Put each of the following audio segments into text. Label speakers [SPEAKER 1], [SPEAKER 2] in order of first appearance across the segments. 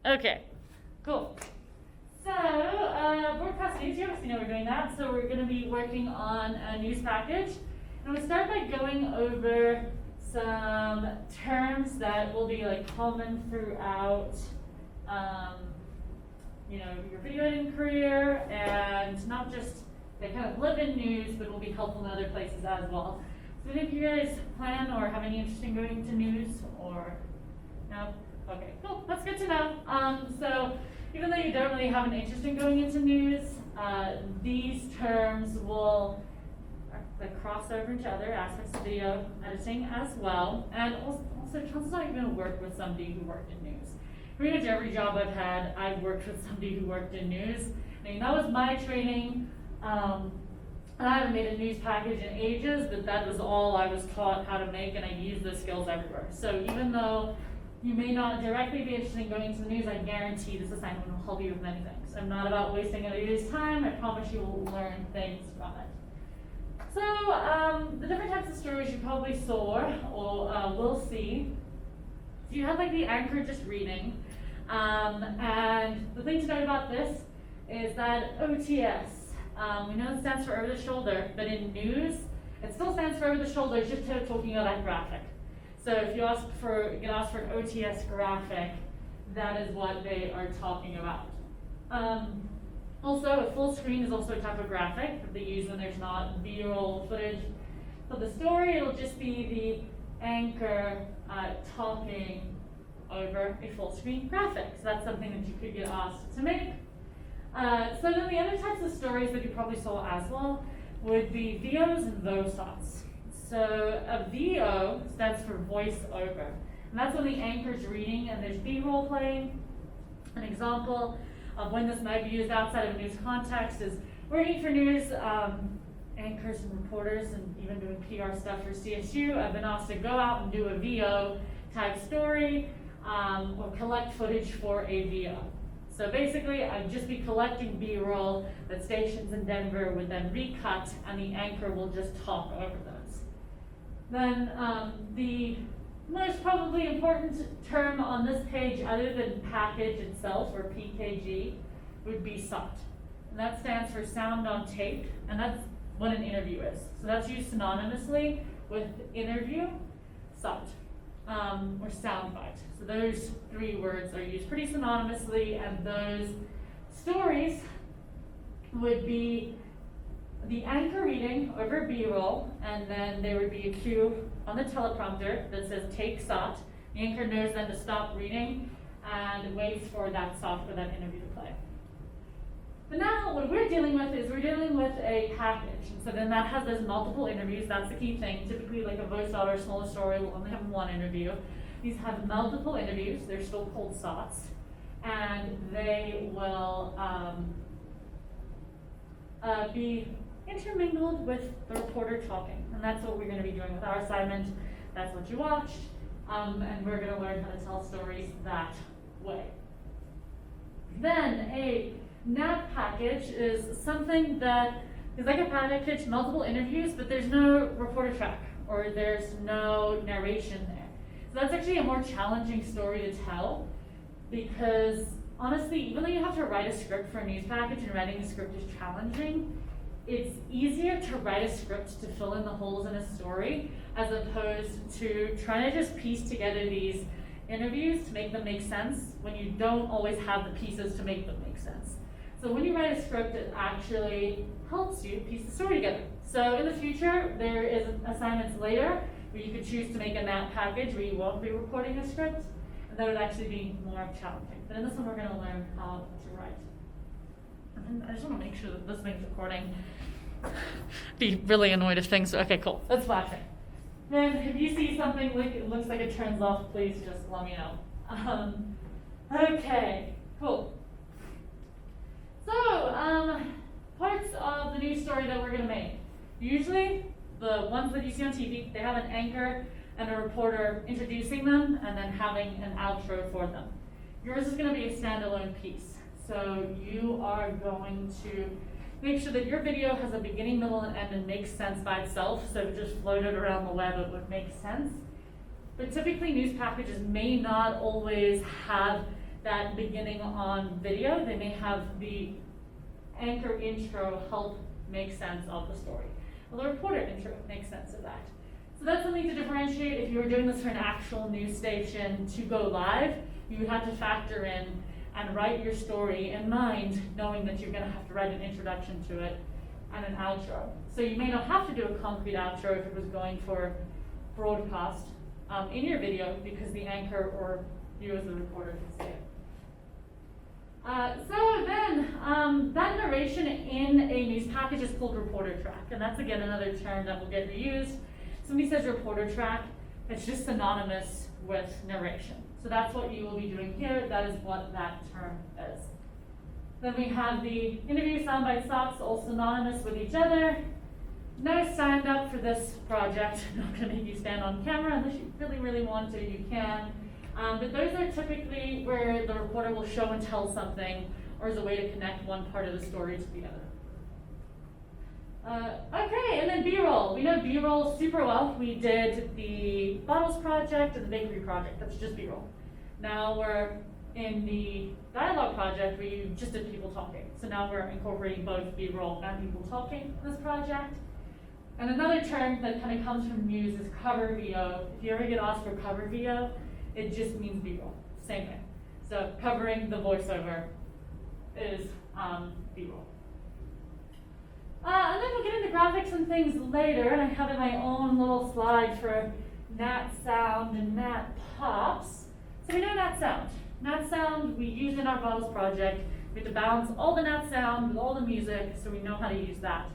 [SPEAKER 1] Okay, cool. So, broadcast news, you obviously know we're doing that. So we're going to be working on a news package. And we'll start by going over some terms that will be like common throughout, your video editing career, and not just they kind of live in news, but will be helpful in other places as well. So if you guys plan or have any interest in going to news or no? Okay, cool. That's good to know. So even though you don't really have an interest in going into news, these terms will cross over into other aspects of video editing as well. And also chances are you're going to work with somebody who worked in news. Pretty much every job I've had, I've worked with somebody who worked in news. I mean, that was my training. And I haven't made a news package in ages, but that was all I was taught how to make, and I use those skills everywhere. So even though you may not directly be interested in going into the news, I guarantee this assignment will help you with many things. I'm not about wasting anybody's time. I promise you will learn things from it. So the different types of stories you probably saw or will see. So you have like the anchor just reading. And the thing to note about this is that OTS, we know it stands for over the shoulder, but in news, it still stands for over the shoulder, it's just talking about that graphic. So if you get asked for an OTS graphic, that is what they are talking about. Also, a full screen is also a type of graphic that they use when there's not B-roll footage of the story. It'll just be the anchor talking over a full screen graphic. So that's something that you could get asked to make. So then the other types of stories that you probably saw as well would be VOs and VOSOTs. So a VO stands for voice over. And that's when the anchor's reading and there's B-roll playing. An example of when this might be used outside of a news context is working for news anchors and reporters and even doing PR stuff for CSU. I've been asked to go out and do a VO type story or collect footage for a VO. So basically, I'd just be collecting B-roll that stations in Denver would then recut, and the anchor will just talk over those. Then the most probably important term on this page, other than package itself, or PKG, would be SOT. And that stands for sound on tape, and that's what an interview is. So that's used synonymously with interview, SOT. Or soundbite. So those three words are used pretty synonymously, and those stories would be the anchor reading over B-roll, and then there would be a cue on the teleprompter that says take SOT. The anchor knows then to stop reading and waits for that SOT for that interview to play. But now what we're dealing with is we're dealing with a package. And so then that has those multiple interviews. That's the key thing. Typically like a VOSOT or a smaller story will only have one interview. These have multiple interviews. They're still called SOTs. And they will be intermingled with the reporter talking. And that's what we're going to be doing with our assignment. That's what you watched. And we're going to learn how to tell stories that way. Then a NAP package is something that is like a package, multiple interviews, but there's no reporter track or there's no narration there. So that's actually a more challenging story to tell because honestly, even though you have to write a script for a news package and writing a script is challenging, it's easier to write a script to fill in the holes in a story as opposed to trying to just piece together these interviews to make them make sense when you don't always have the pieces to make them make sense. So when you write a script, it actually helps you piece the story together. So in the future, there is assignments later where you could choose to make a NAP package where you won't be recording a script, and that would actually be more challenging. But in this one, we're going to learn how to write. And I just want to make sure that this thing's recording. Be really annoyed if things. Okay, cool. That's flashing. Then if you see something like it looks like it turns off, please just let me know. Okay, cool. So, parts of the news story that we're going to make. Usually, the ones that you see on TV, they have an anchor and a reporter introducing them and then having an outro for them. Yours is going to be a standalone piece. So you are going to make sure that your video has a beginning, middle, and end and makes sense by itself. So if it just floated around the web, it would make sense. But typically news packages may not always have that beginning on video, they may have the anchor intro help make sense of the story. Well, the reporter intro makes sense of that. So that's something to differentiate. If you were doing this for an actual news station to go live, you would have to factor in and write your story in mind, knowing that you're going to have to write an introduction to it and an outro. So you may not have to do a concrete outro if it was going for broadcast in your video, because the anchor or you as the reporter can see it. So then, that narration in a news package is called reporter track, and that's again another term that will get reused. Somebody says reporter track, it's just synonymous with narration. So that's what you will be doing here. That is what that term is. Then we have the interview soundbite stops, all synonymous with each other. No stand up for this project. I'm not going to make you stand on camera unless you really, really want to. You can. But those are typically where the reporter will show and tell something, or as a way to connect one part of the story to the other. Okay, and then B-roll. We know B-roll super well. We did the bottles project and the bakery project. That's just B-roll. Now we're in the dialogue project where you just did people talking. So now we're incorporating both B-roll and people talking in this project. And another term that kind of comes from news is cover VO. If you ever get asked for cover VO, it just means B-roll, same thing. So covering the voiceover is B-roll. And then we'll get into graphics and things later, and I have in my own little slide for Nat Sound and Nat Pops. So we know Nat Sound. Nat Sound we use in our bottles project. We have to balance all the Nat Sound with all the music, so we know how to use that.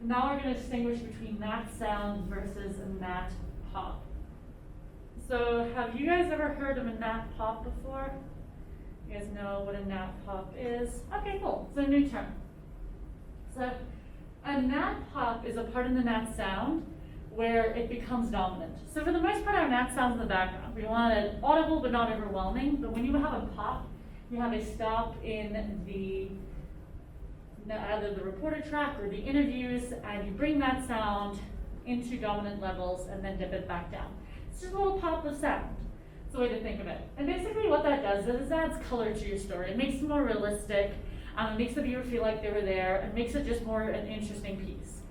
[SPEAKER 1] And now we're going to distinguish between Nat Sound versus a Nat Pop. So have you guys ever heard of a Nat Pop before? You guys know what a Nat Pop is? Okay, cool. It's a new term. So a Nat Pop is a part in the Nat Sound where it becomes dominant. So for the most part, our Nat Sound's in the background. We want it audible but not overwhelming. But when you have a pop, you have a stop in the either the reporter track or the interviews, and you bring that sound into dominant levels and then dip it back down. It's just a little pop of sound. It's the way to think of it. And basically what that does is it adds color to your story. It makes it more realistic. It makes the viewer feel like they were there. It makes it just more an interesting piece.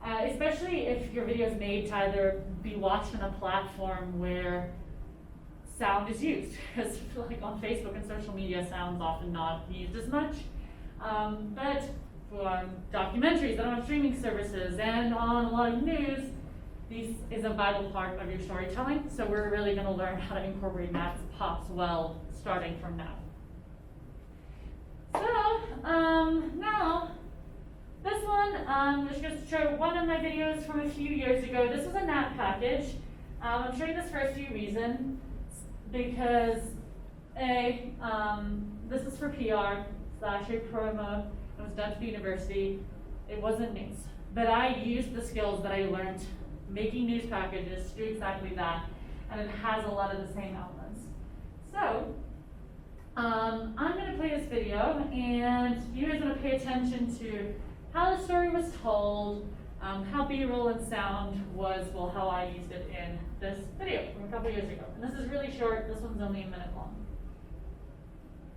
[SPEAKER 1] Especially if your video is made to either be watched on a platform where sound is used. Because like on Facebook and social media, sound's often not used as much. But for documentaries that are on streaming services and on a lot of news, this is a vital part of your storytelling. So we're really going to learn how to incorporate Nat's pops well, starting from now. So now this one, I'm just going to show one of my videos from a few years ago. This was a Nat package. I'm showing this for a few reasons. Because this is for PR / a promo. It was done to the university. It wasn't news. But I used the skills that I learned making news packages to do exactly that. And it has a lot of the same elements. So I'm going to play this video, and you guys are going to pay attention to how the story was told, how B-roll and sound was, well, how I used it in this video from a couple years ago. And this is really short. This one's only a minute long.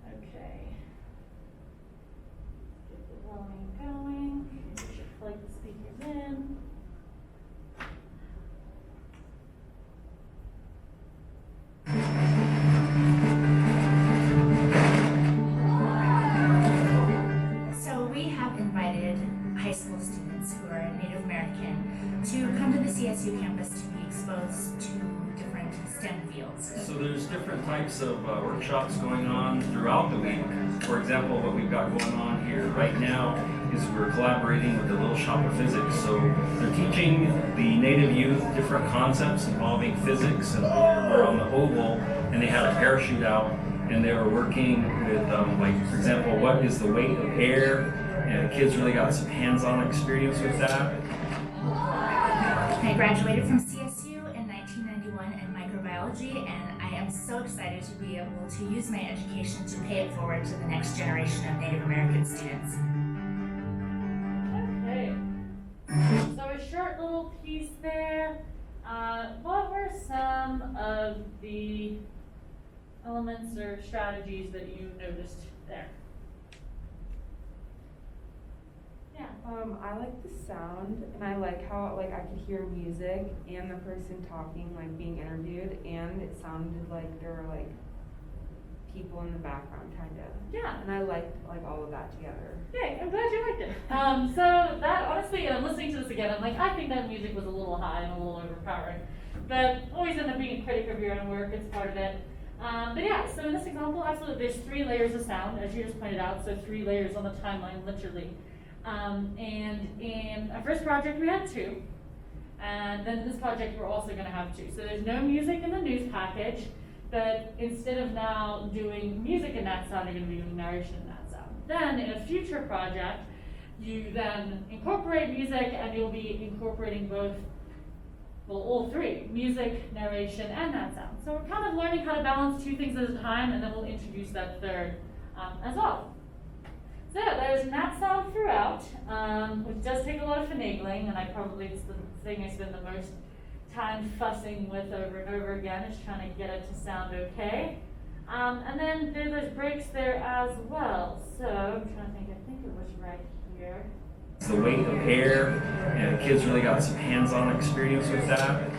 [SPEAKER 1] Okay. Get the volume going. We should plug the speakers in.
[SPEAKER 2] So we have invited high school students who are Native American to come to the CSU campus to be exposed to different STEM fields.
[SPEAKER 3] So there's different types of workshops going on throughout the week. For example, what we've got going on here right now is we're collaborating with the Little Shop of Physics. So they're teaching the Native youth different concepts involving physics, and we're on the oval, and they had a parachute out, and they were working with, like, for example, what is the weight of air, and kids really got some hands-on experience with that.
[SPEAKER 2] I graduated from CSU in 1991 in microbiology, and I am so excited to be able to use my education to pay it forward to the next generation of Native American students.
[SPEAKER 1] Okay. So a short little piece there. What were some of the elements or strategies that you noticed there? Yeah.
[SPEAKER 4] I like the sound, and I like how like I could hear music and the person talking, like being interviewed, and it sounded like there were like people in the background, kind of.
[SPEAKER 1] Yeah.
[SPEAKER 4] And I liked like all of that together.
[SPEAKER 1] Yay, I'm glad you liked it. So that honestly, listening to this again, I'm like, I think that music was a little high and a little overpowering. But always end up being a critic of your own work, it's part of it. But yeah, so in this example, absolutely, there's 3 layers of sound, as you just pointed out, so 3 layers on the timeline, literally. And in our first project, we had 2. And then this project, we're also gonna have 2. So there's no music in the news package, but instead of now doing music in that sound, you're gonna be doing narration in that sound. Then in a future project, you then incorporate music and you'll be incorporating both, well, all 3, music, narration, and that sound. So we're kind of learning how to balance 2 things at a time, and then we'll introduce that third as well. So yeah, there's nat sound throughout, which does take a lot of finagling, and it's the thing I spend the most time fussing with over and over again, is trying to get it to sound okay. And then there's breaks there as well. So I'm trying to think, I think it was right here.
[SPEAKER 3] The weight of air, and kids really got some hands-on experience with that.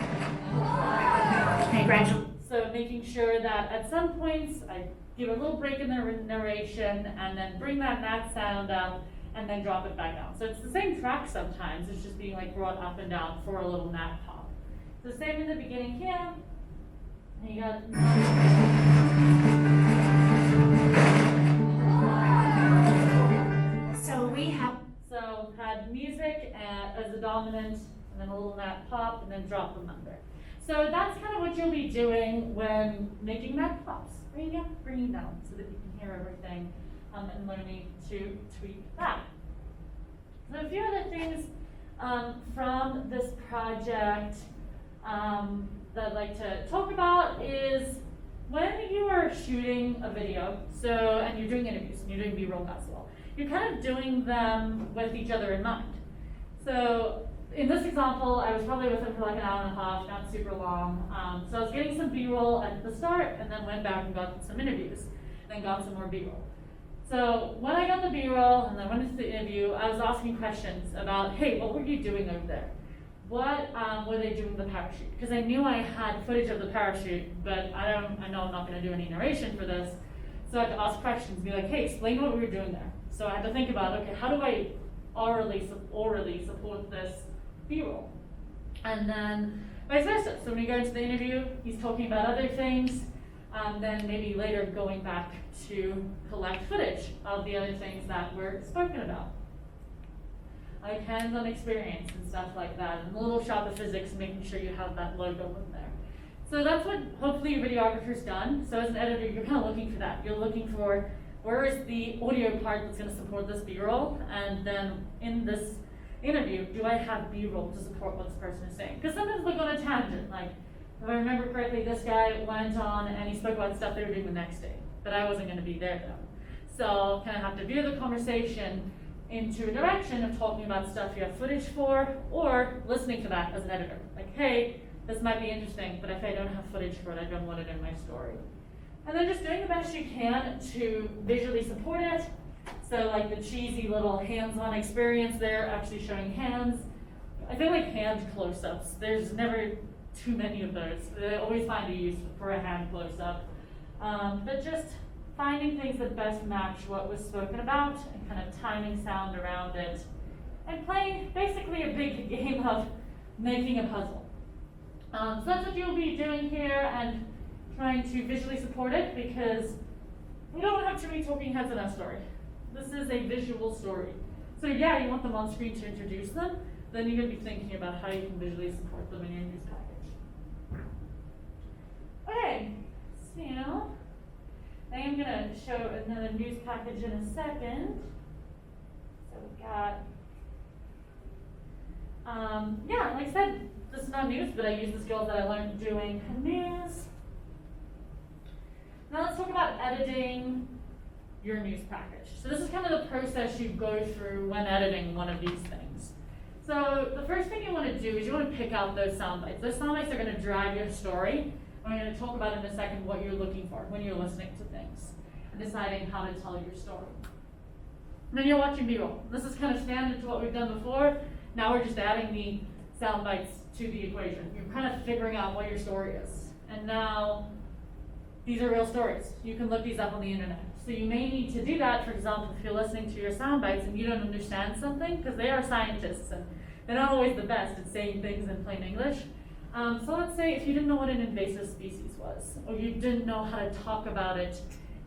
[SPEAKER 2] Congratulations.
[SPEAKER 1] So making sure that at some points I give a little break in the narration and then bring that nat sound up and then drop it back down. So it's the same track sometimes, it's just being like brought up and down for a little nat pop. So same in the beginning here. And you got had music as a dominant, and then a little nat pop, and then drop them under. So that's kind of what you'll be doing when making nat pops. Bringing up, bringing down, so that you can hear everything, and learning to tweak that. So a few other things from this project that I'd like to talk about is when you are shooting a video, and you're doing interviews, and you're doing B-roll as well, you're kind of doing them with each other in mind. So in this example, I was probably with him for like an hour and a half, not super long. So I was getting some B-roll at the start, and then went back and got some interviews, then got some more B-roll. So when I got the B-roll and then went into the interview, I was asking questions about, hey, what were you doing over there? What were they doing with the parachute? Because I knew I had footage of the parachute, but I know I'm not going to do any narration for this. So I had to ask questions, be like, hey, explain what we were doing there. So I had to think about, okay, how do I orally support this B-roll? And then vice versa. So when you go into the interview, he's talking about other things, then maybe later going back to collect footage of the other things that were spoken about. Like hands-on experience and stuff like that, and a little shop of physics, making sure you have that logo in there. So that's what hopefully your videographer's done. So as an editor, you're kind of looking for that. You're looking for where is the audio part that's going to support this B-roll, and then in this interview, do I have B-roll to support what this person is saying? Because sometimes we'll go on a tangent. Like, if I remember correctly, this guy went on and he spoke about stuff they were doing the next day, but I wasn't going to be there though. So kind of have to veer the conversation into a direction of talking about stuff you have footage for, or listening to that as an editor. Like, hey, this might be interesting, but if I don't have footage for it, I don't want it in my story. And then just doing the best you can to visually support it. So like the cheesy little hands-on experience there, actually showing hands. I feel like hand close-ups, there's never too many of those. They always find a use for a hand close-up. But just finding things that best match what was spoken about and kind of timing sound around it. And playing basically a big game of making a puzzle. So that's what you'll be doing here, and trying to visually support it, because we don't have too many talking heads in our story. This is a visual story. So yeah, you want them on screen to introduce them, then you're going to be thinking about how you can visually support them in your news package. Okay, so I am going to show another news package in a second. So we've got, yeah, like I said, this is not news, but I use the skills that I learned doing news. Now let's talk about editing your news package. So this is kind of the process you go through when editing one of these things. So the first thing you want to do is you want to pick out those sound bites. Those sound bites are going to drive your story, I'm going to talk about in a second what you're looking for when you're listening to things and deciding how to tell your story. And then you're watching B-roll. This is kind of standard to what we've done before. Now we're just adding the sound bites to the equation. You're kind of figuring out what your story is. And now, these are real stories. You can look these up on the internet. So you may need to do that, for example, if you're listening to your sound bites and you don't understand something, because they are scientists and they're not always the best at saying things in plain English. So let's say if you didn't know what an invasive species was, or you didn't know how to talk about it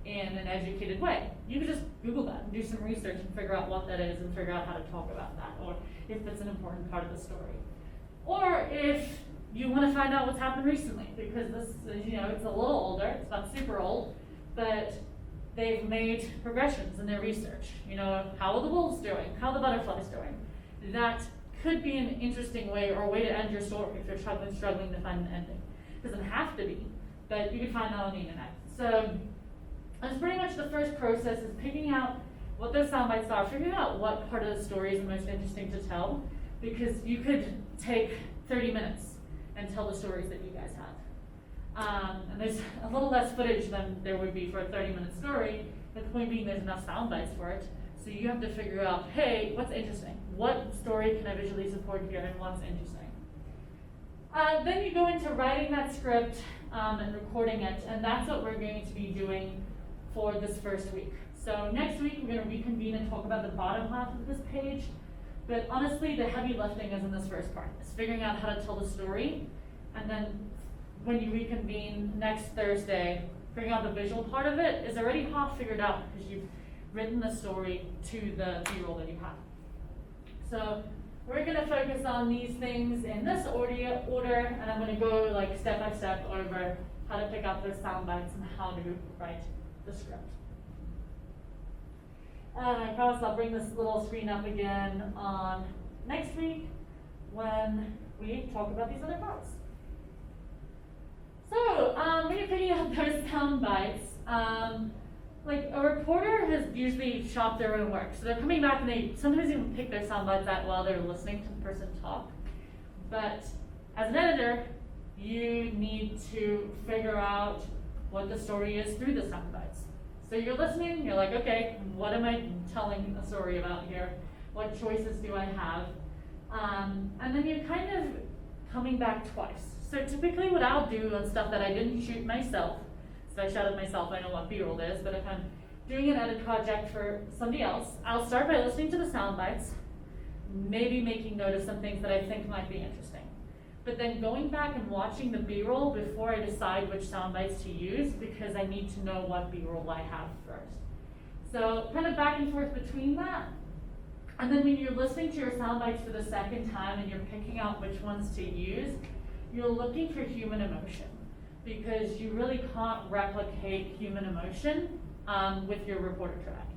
[SPEAKER 1] in an educated way, you could just Google that and do some research and figure out what that is and figure out how to talk about that, or if it's an important part of the story. Or if you want to find out what's happened recently, because this is, it's a little older, it's not super old, but they've made progressions in their research. How are the wolves doing? How are the butterflies doing? That could be an interesting way or a way to end your story if you're struggling to find an ending. It doesn't have to be, but you can find that on the internet. So that's pretty much the first process, is picking out what those sound bites are, figuring out what part of the story is the most interesting to tell, because you could take 30 minutes and tell the stories that you guys have. And there's a little less footage than there would be for a 30-minute story, but the point being there's enough sound bites for it. So you have to figure out, hey, what's interesting? What story can I visually support here, and what's interesting? Then you go into writing that script and recording it, and that's what we're going to be doing for this first week. So next week we're going to reconvene and talk about the bottom half of this page, but honestly the heavy lifting is in this first part. It's figuring out how to tell the story, and then when you reconvene next Thursday, figuring out the visual part of it is already half figured out because you've written the story to the B-roll that you have. So we're going to focus on these things in this order, and I'm going to go like step by step over how to pick up those sound bites and how to write the script. And I promise I'll bring this little screen up again on next week when we talk about these other parts. So, when you're picking up those sound bites, like a reporter has usually shopped their own work. So they're coming back and they sometimes even pick their sound bites out while they're listening to the person talk. But as an editor, you need to figure out what the story is through the sound bites. So you're listening, you're like, okay, what am I telling a story about here? What choices do I have? And then you're kind of coming back twice. So typically what I'll do on stuff that I didn't shoot myself, so I shot it myself, I know what B-roll is, but if I'm doing an edit project for somebody else, I'll start by listening to the sound bites, maybe making note of some things that I think might be interesting. But then going back and watching the B-roll before I decide which sound bites to use, because I need to know what B-roll I have first. So kind of back and forth between that. And then when you're listening to your sound bites for the second time and you're picking out which ones to use, you're looking for human emotion, because you really can't replicate human emotion with your reporter track.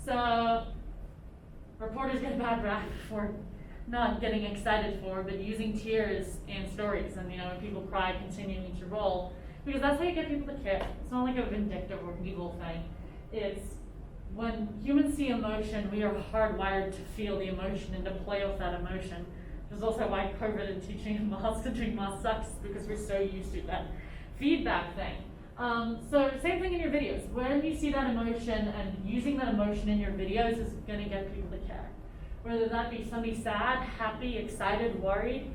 [SPEAKER 1] So reporters get a bad rap for not getting excited for, but using tears and stories, and when people cry, continuing to roll, because that's how you get people to care. It's not like a vindictive or evil thing. It's when humans see emotion, we are hardwired to feel the emotion and to play with that emotion. Which is also why COVID and teaching masks and doing masks sucks, because we're so used to that feedback thing. So same thing in your videos. When you see that emotion and using that emotion in your videos is going to get people to care. Whether that be somebody sad, happy, excited, worried.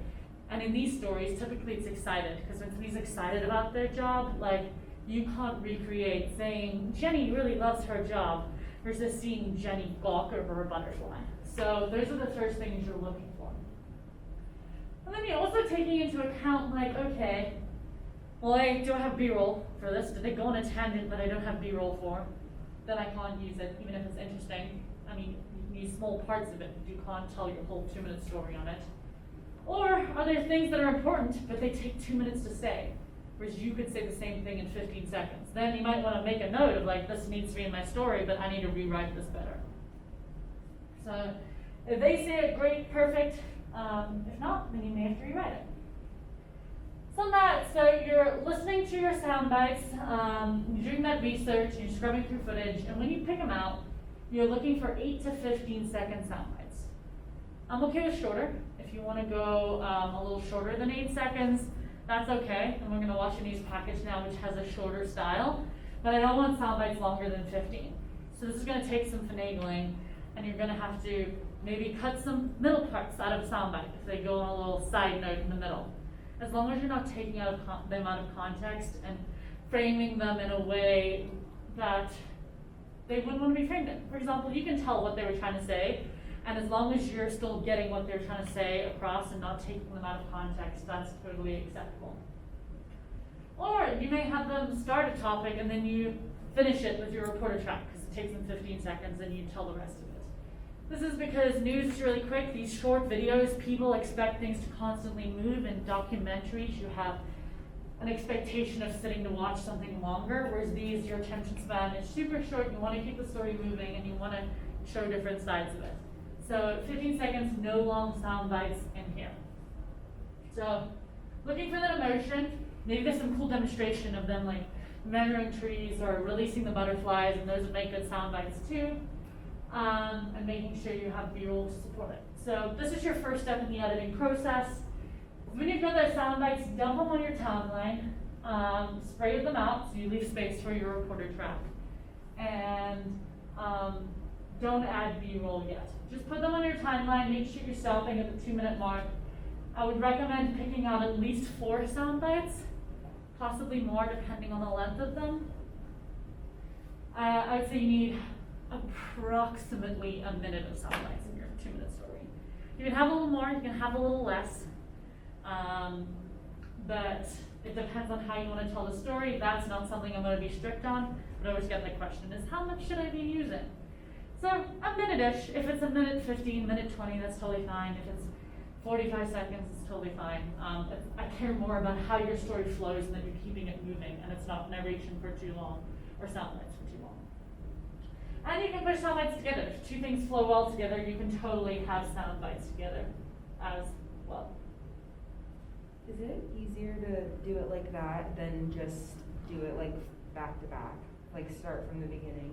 [SPEAKER 1] And in these stories, typically it's excited, because when somebody's excited about their job, like you can't recreate saying Jenny really loves her job versus seeing Jenny gawk over a butterfly. So those are the first things you're looking for. And then you're also taking into account, like, okay, well, do I have B-roll for this? Did they go on a tangent that I don't have B-roll for? Then I can't use it, even if it's interesting. I mean, you can use small parts of it, but you can't tell your whole 2-minute story on it. Or are there things that are important, but they take 2 minutes to say? Whereas you could say the same thing in 15 seconds. Then you might want to make a note of, like, this needs to be in my story, but I need to rewrite this better. So if they say it, great, perfect. If not, then you may have to rewrite it. So you're listening to your sound bites, you're doing that research, you're scrubbing through footage, and when you pick them out, you're looking for 8 to 15 second sound bites. I'm okay with shorter. If you want to go a little shorter than 8 seconds, That's okay, and we're gonna watch a news package now which has a shorter style, but I don't want sound bites longer than 15. So this is gonna take some finagling, and you're gonna have to maybe cut some middle parts out of a sound bite if they go on a little side note in the middle. As long as you're not taking them out of context and framing them in a way that they wouldn't want to be framed in. For example, you can tell what they were trying to say, and as long as you're still getting what they're trying to say across and not taking them out of context, that's totally acceptable. Or you may have them start a topic and then you finish it with your reporter track, because it takes them 15 seconds and you tell the rest of it. This is because news is really quick. These short videos, people expect things to constantly move. In documentaries, you have an expectation of sitting to watch something longer, whereas these, your attention span is super short. You want to keep the story moving and you want to show different sides of it. So 15 seconds, no long sound bites in here. So looking for that emotion, maybe there's some cool demonstration of them like measuring trees or releasing the butterflies, and those would make good sound bites too. And making sure you have B-roll to support it. So this is your first step in the editing process. When you've got those sound bites, dump them on your timeline, spray them out so you leave space for your reporter track. And don't add B-roll yet. Just put them on your timeline, make sure you're stopping at the 2-minute mark. I would recommend picking out at least 4 sound bites, possibly more depending on the length of them. I would say you need approximately a minute of sound bites in your 2-minute story. You can have a little more, you can have a little less, but it depends on how you want to tell the story. That's not something I'm going to be strict on, but I always get the question is, how much should I be using? So a minute-ish. If it's a minute 15, minute 20, that's totally fine. If it's 45 seconds, it's totally fine. I care more about how your story flows and that you're keeping it moving and it's not narration for too long or sound bites for too long. And you can put sound bites together. If 2 things flow well together, you can totally have sound bites together as well.
[SPEAKER 4] Is it easier to do it like that than just do it like back to back? Like start from the beginning?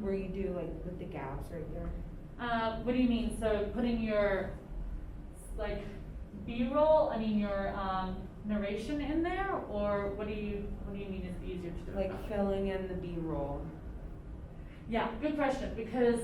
[SPEAKER 4] Where you do like with the gaps right there?
[SPEAKER 1] What do you mean? So putting your like B-roll, your narration in there, or what do you mean is easier to do?
[SPEAKER 4] Like filling in the B-roll.
[SPEAKER 1] Yeah, good question, because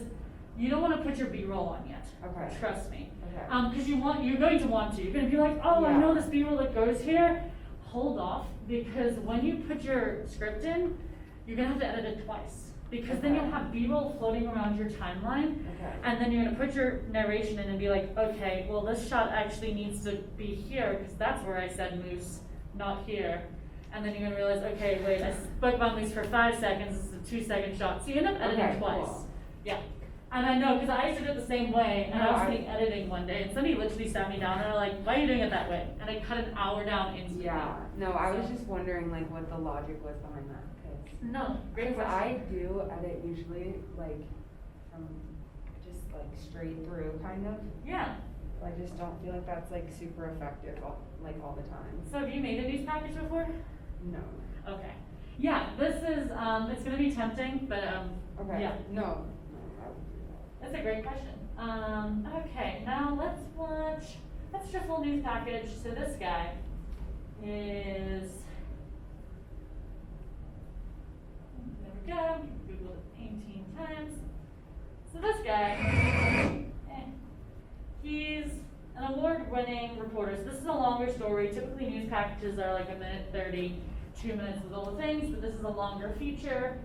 [SPEAKER 1] you don't want to put your B-roll on yet.
[SPEAKER 4] Okay.
[SPEAKER 1] Trust me.
[SPEAKER 4] Okay.
[SPEAKER 1] Because you're going to want to. You're going to be like, oh, I
[SPEAKER 4] Yeah.
[SPEAKER 1] know this B-roll that goes here. Hold off, because when you put your script in, you're going to have to edit it twice. Because then
[SPEAKER 4] Okay.
[SPEAKER 1] you'll have B-roll floating around your timeline,
[SPEAKER 4] Okay.
[SPEAKER 1] and then you're going to put your narration in and be like, okay, well, this shot actually needs to be here, because that's where I said moose, not here. And then you're going to realize, okay, wait, I spoke about moose for 5 seconds, this is a 2-second shot. So you end up editing
[SPEAKER 4] Okay,
[SPEAKER 1] twice.
[SPEAKER 4] cool.
[SPEAKER 1] Yeah. And I know, because I used to do it the same way, and I was
[SPEAKER 4] No,
[SPEAKER 1] sitting editing one day, and somebody literally sat me down, and they're like, why are you doing it that way? And I cut an hour down instantly.
[SPEAKER 4] Yeah. No, I was
[SPEAKER 1] So-
[SPEAKER 4] just wondering like what the logic was behind that.
[SPEAKER 1] No, great
[SPEAKER 4] Because
[SPEAKER 1] question.
[SPEAKER 4] I do edit usually like from just like straight through kind of.
[SPEAKER 1] Yeah.
[SPEAKER 4] I just don't feel like that's like super effective all the time.
[SPEAKER 1] So have you made a news package before?
[SPEAKER 4] No.
[SPEAKER 1] Okay. Yeah, this is, it's gonna be tempting, but,
[SPEAKER 4] Okay.
[SPEAKER 1] yeah.
[SPEAKER 4] No. I would do that.
[SPEAKER 1] That's a great question. Okay, now let's shuffle news package. So this guy is, there we go, Google it 18 times. So this guy, he's an award-winning reporter. So this is a longer story. Typically news packages are like 1:30, 2 minutes with all the things, but this is a longer feature.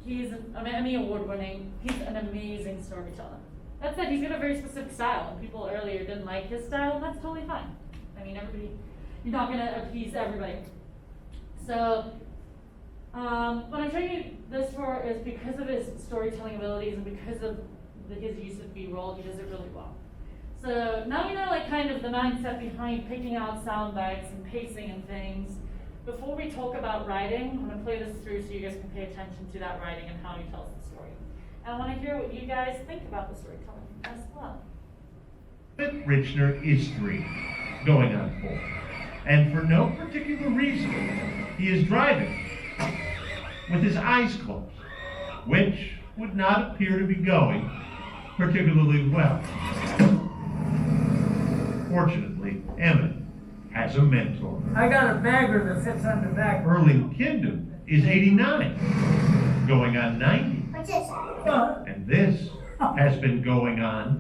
[SPEAKER 1] He's an Emmy award-winning. He's an amazing storyteller. That said, he's got a very specific style, and people earlier didn't like his style, and that's totally fine. I mean, you're not gonna appease everybody. So, what I'm showing you this for is because of his storytelling abilities and because of his use of B-roll, he does it really well. So now you know like kind of the mindset behind picking out sound bites and pacing and things. Before we talk about writing, I'm going to play this through so you guys can pay attention to that writing and how he tells the story. And I want to hear what you guys think about the storytelling as well.
[SPEAKER 5] Richner is 3, going on 4. And for no particular reason, he is driving with his eyes closed, which would not appear to be going particularly well. Fortunately, Emmett has a mentor.
[SPEAKER 6] I got a bagger that fits on the back.
[SPEAKER 5] Erling Kindum is 89, going on 90.
[SPEAKER 7] What's this?
[SPEAKER 5] And this has been going on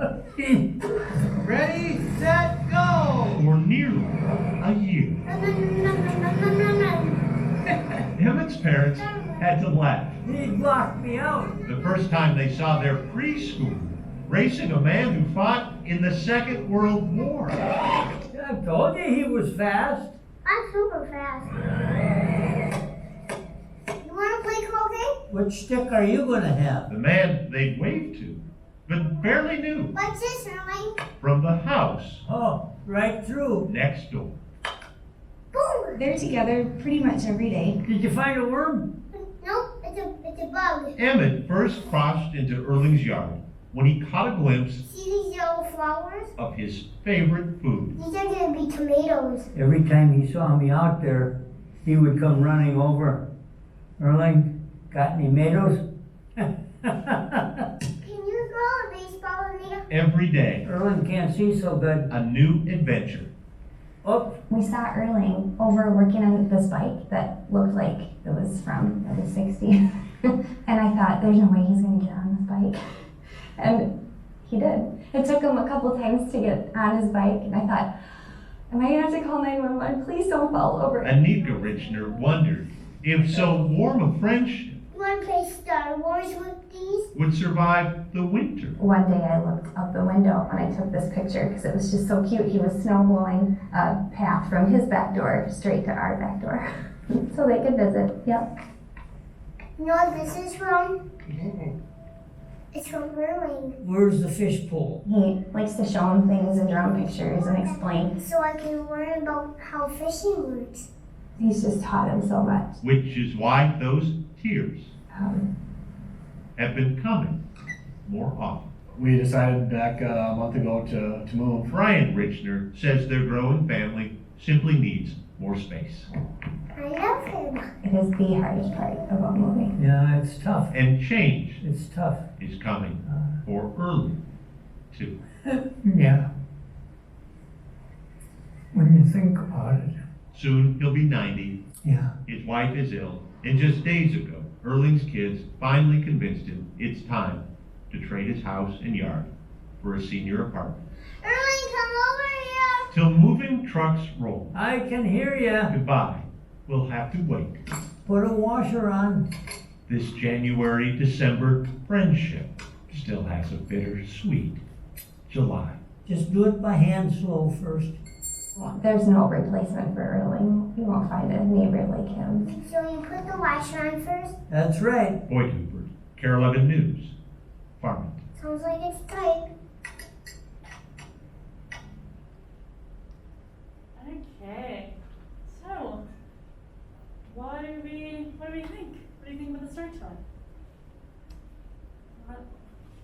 [SPEAKER 6] Ready, set, go!
[SPEAKER 5] for nearly a year. Emmett's parents had to laugh
[SPEAKER 6] He blocked me out.
[SPEAKER 5] the first time they saw their preschool racing a man who fought in the Second World War.
[SPEAKER 6] I told you he was fast.
[SPEAKER 7] I'm super fast. You wanna play croquet?
[SPEAKER 6] Which stick are you gonna have?
[SPEAKER 5] The man they'd waved to, but barely knew,
[SPEAKER 7] What's this, Erling?
[SPEAKER 5] from the house
[SPEAKER 6] Oh, right through.
[SPEAKER 5] next door.
[SPEAKER 7] Boom!
[SPEAKER 2] They're together pretty much every day.
[SPEAKER 6] Did you find a worm?
[SPEAKER 7] Nope, it's a bug.
[SPEAKER 5] Emmett first crossed into Erling's yard when he caught a glimpse
[SPEAKER 7] See these yellow flowers?
[SPEAKER 5] of his favorite food.
[SPEAKER 7] These are gonna be tomatoes.
[SPEAKER 6] Every time he saw me out there, he would come running over. Erling, got any tomatoes?
[SPEAKER 7] Can you throw a baseball with me?
[SPEAKER 5] Every day,
[SPEAKER 6] Erling can't see so good.
[SPEAKER 5] a new adventure.
[SPEAKER 6] Oh,
[SPEAKER 8] We saw Erling over working on this bike that looked like it was from the 60s. And I thought, there's no way he's gonna get on this bike. And he did. It took him a couple times to get on his bike, and I thought, am I gonna have to call 911? Please don't fall over.
[SPEAKER 5] Anika Richner wondered if so warm a friendship
[SPEAKER 7] You wanna play Star Wars with these?
[SPEAKER 5] would survive the winter.
[SPEAKER 8] One day I looked out the window when I took this picture because it was just so cute. He was snow blowing a path from his back door straight to our back door. So they could visit. Yep.
[SPEAKER 7] You know what this is from? It's from Erling.
[SPEAKER 6] where's the fish pool?
[SPEAKER 8] He likes to show him things and draw him pictures and explain.
[SPEAKER 7] So I can learn about how fishing works.
[SPEAKER 8] He's just taught him so much.
[SPEAKER 5] Which is why those tears
[SPEAKER 8] Um,
[SPEAKER 5] have been coming more often.
[SPEAKER 9] We decided back a month ago to move.
[SPEAKER 5] Brian Richner says their growing family simply needs more space.
[SPEAKER 7] I love him.
[SPEAKER 8] it is the hardest part about moving.
[SPEAKER 6] Yeah, it's tough.
[SPEAKER 5] And change
[SPEAKER 6] It's tough.
[SPEAKER 5] is coming for Erling, too.
[SPEAKER 6] Yeah. When you think about it.
[SPEAKER 5] Soon he'll be 90,
[SPEAKER 6] Yeah.
[SPEAKER 5] his wife is ill, and just days ago, Erling's kids finally convinced him it's time to trade his house and yard for a senior apartment.
[SPEAKER 7] Erling, come over here.
[SPEAKER 5] Till moving trucks roll,
[SPEAKER 6] I can hear ya.
[SPEAKER 5] goodbye will have to wait.
[SPEAKER 6] Put a washer on.
[SPEAKER 5] This January-December friendship still has a bittersweet July.
[SPEAKER 6] Just do it by hand slow first.
[SPEAKER 8] There's no replacement for Erling. You won't find a neighbor like him.
[SPEAKER 7] So you put the washer on first?
[SPEAKER 6] That's right.
[SPEAKER 5] Boyd Hooper, Care 11 News, Farmington.
[SPEAKER 7] Sounds like it's tight.
[SPEAKER 1] Okay, so what do we think? What do you think about the story time? What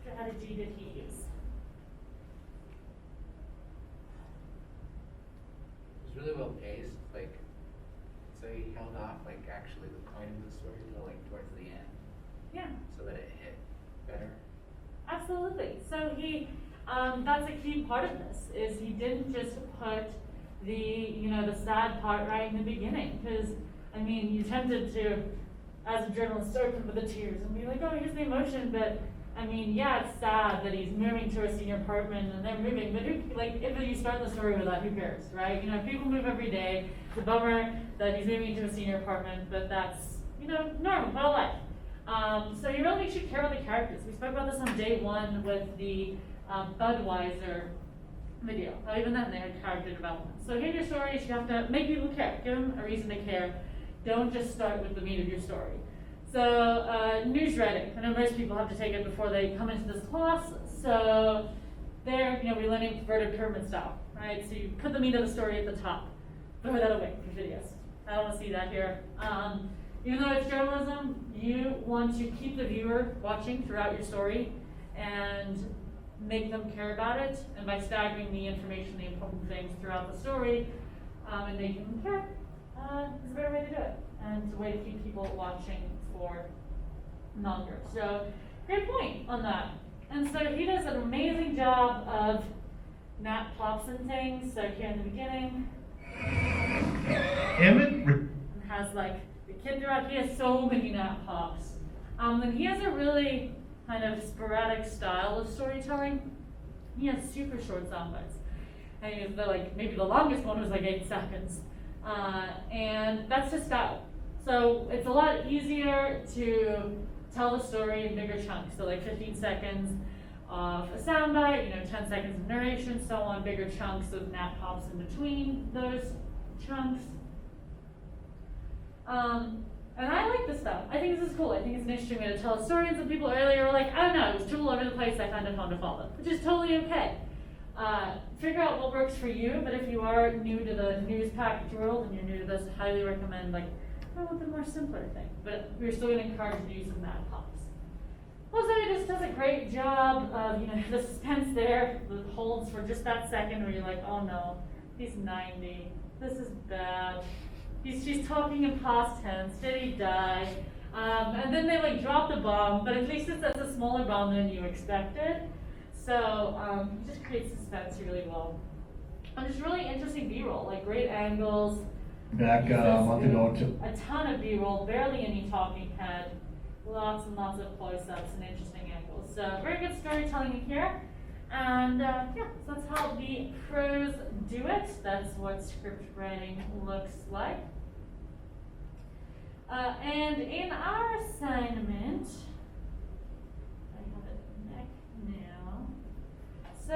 [SPEAKER 1] strategy did he use?
[SPEAKER 10] It was really well paced, like, so he held off, like, actually the point of the story till, like, towards the end,
[SPEAKER 1] Yeah,
[SPEAKER 10] so that it hit better.
[SPEAKER 1] absolutely. So he, that's a key part of this, is he didn't just put the sad part right in the beginning, because, I mean, you tended to, as a journalist, open with the tears and be like, oh, here's the emotion, but, I mean, yeah, it's sad that he's moving to a senior apartment and they're moving, but if you start the story with that, who cares, right? People move every day. It's a bummer that he's moving to a senior apartment, but that's, normal, real life. So you really should care about the characters. We spoke about this on day one with the Budweiser video. Even then, they had character development. So in your stories, you have to make people care. Give them a reason to care. Don't just start with the meat of your story. So news writing. I know most people have to take it before they come into this class. So there, we're learning inverted pyramid style, right? So you put the meat of the story at the top. Throw that away for videos. I don't want to see that here. Even though it's journalism, you want to keep the viewer watching throughout your story and make them care about it. And by staggering the information, the important things throughout the story, and making them care, is a better way to do it. And it's a way to keep people watching for longer. So, great point on that. And so he does an amazing job of map plops and things. So here in the beginning,
[SPEAKER 5] Emmett
[SPEAKER 1] and has like the kid throughout. He has so many nap pops. And he has a really kind of sporadic style of storytelling. He has super short sound bites. And he has maybe the longest one was like 8 seconds. And that's his style. So it's a lot easier to tell the story in bigger chunks. So like 15 seconds of a soundbite, 10 seconds of narration, so on, bigger chunks of nap pops in between those chunks. And I like this stuff. I think this is cool. I think it's an interesting way to tell a story. And some people earlier were like, I don't know, it was too all over the place. I found it fun to follow, which is totally okay. Figure out what works for you. But if you are new to the news package world and you're new to this, I highly recommend I want the more simpler thing. But we're still going to encourage you to use some nap pops. Also, it just does a great job of the suspense there that holds for just that second where you're like, oh no, he's 90. This is bad. She's talking in past tense. Did he die? And then they drop the bomb, but at least it's a smaller bomb than you expected. So it just creates suspense really well. And just really interesting B-roll, great angles.
[SPEAKER 9] Back a month ago
[SPEAKER 1] A ton of B-roll, barely any talking head. Lots and lots of close-ups and interesting angles. So very good storytelling in here. And so that's how the pros do it. That's what script writing looks like. And in our assignment, I have it neck now. So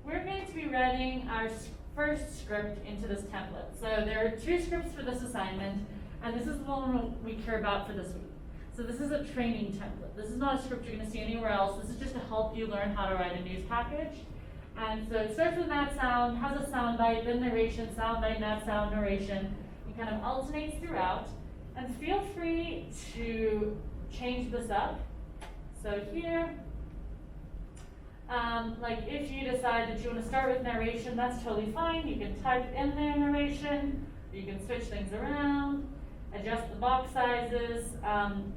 [SPEAKER 1] we're going to be writing our first script into this template. So there are 2 scripts for this assignment, and this is the one we care about for this week. So this is a training template. This is not a script you're going to see anywhere else. This is just to help you learn how to write a news package. And so it starts with nat sound, has a sound bite, then narration, sound bite, nat sound, narration. It kind of alternates throughout. And feel free to change this up. So here, if you decide that you want to start with narration, that's totally fine. You can type in there narration. You can switch things around. Adjust the box sizes.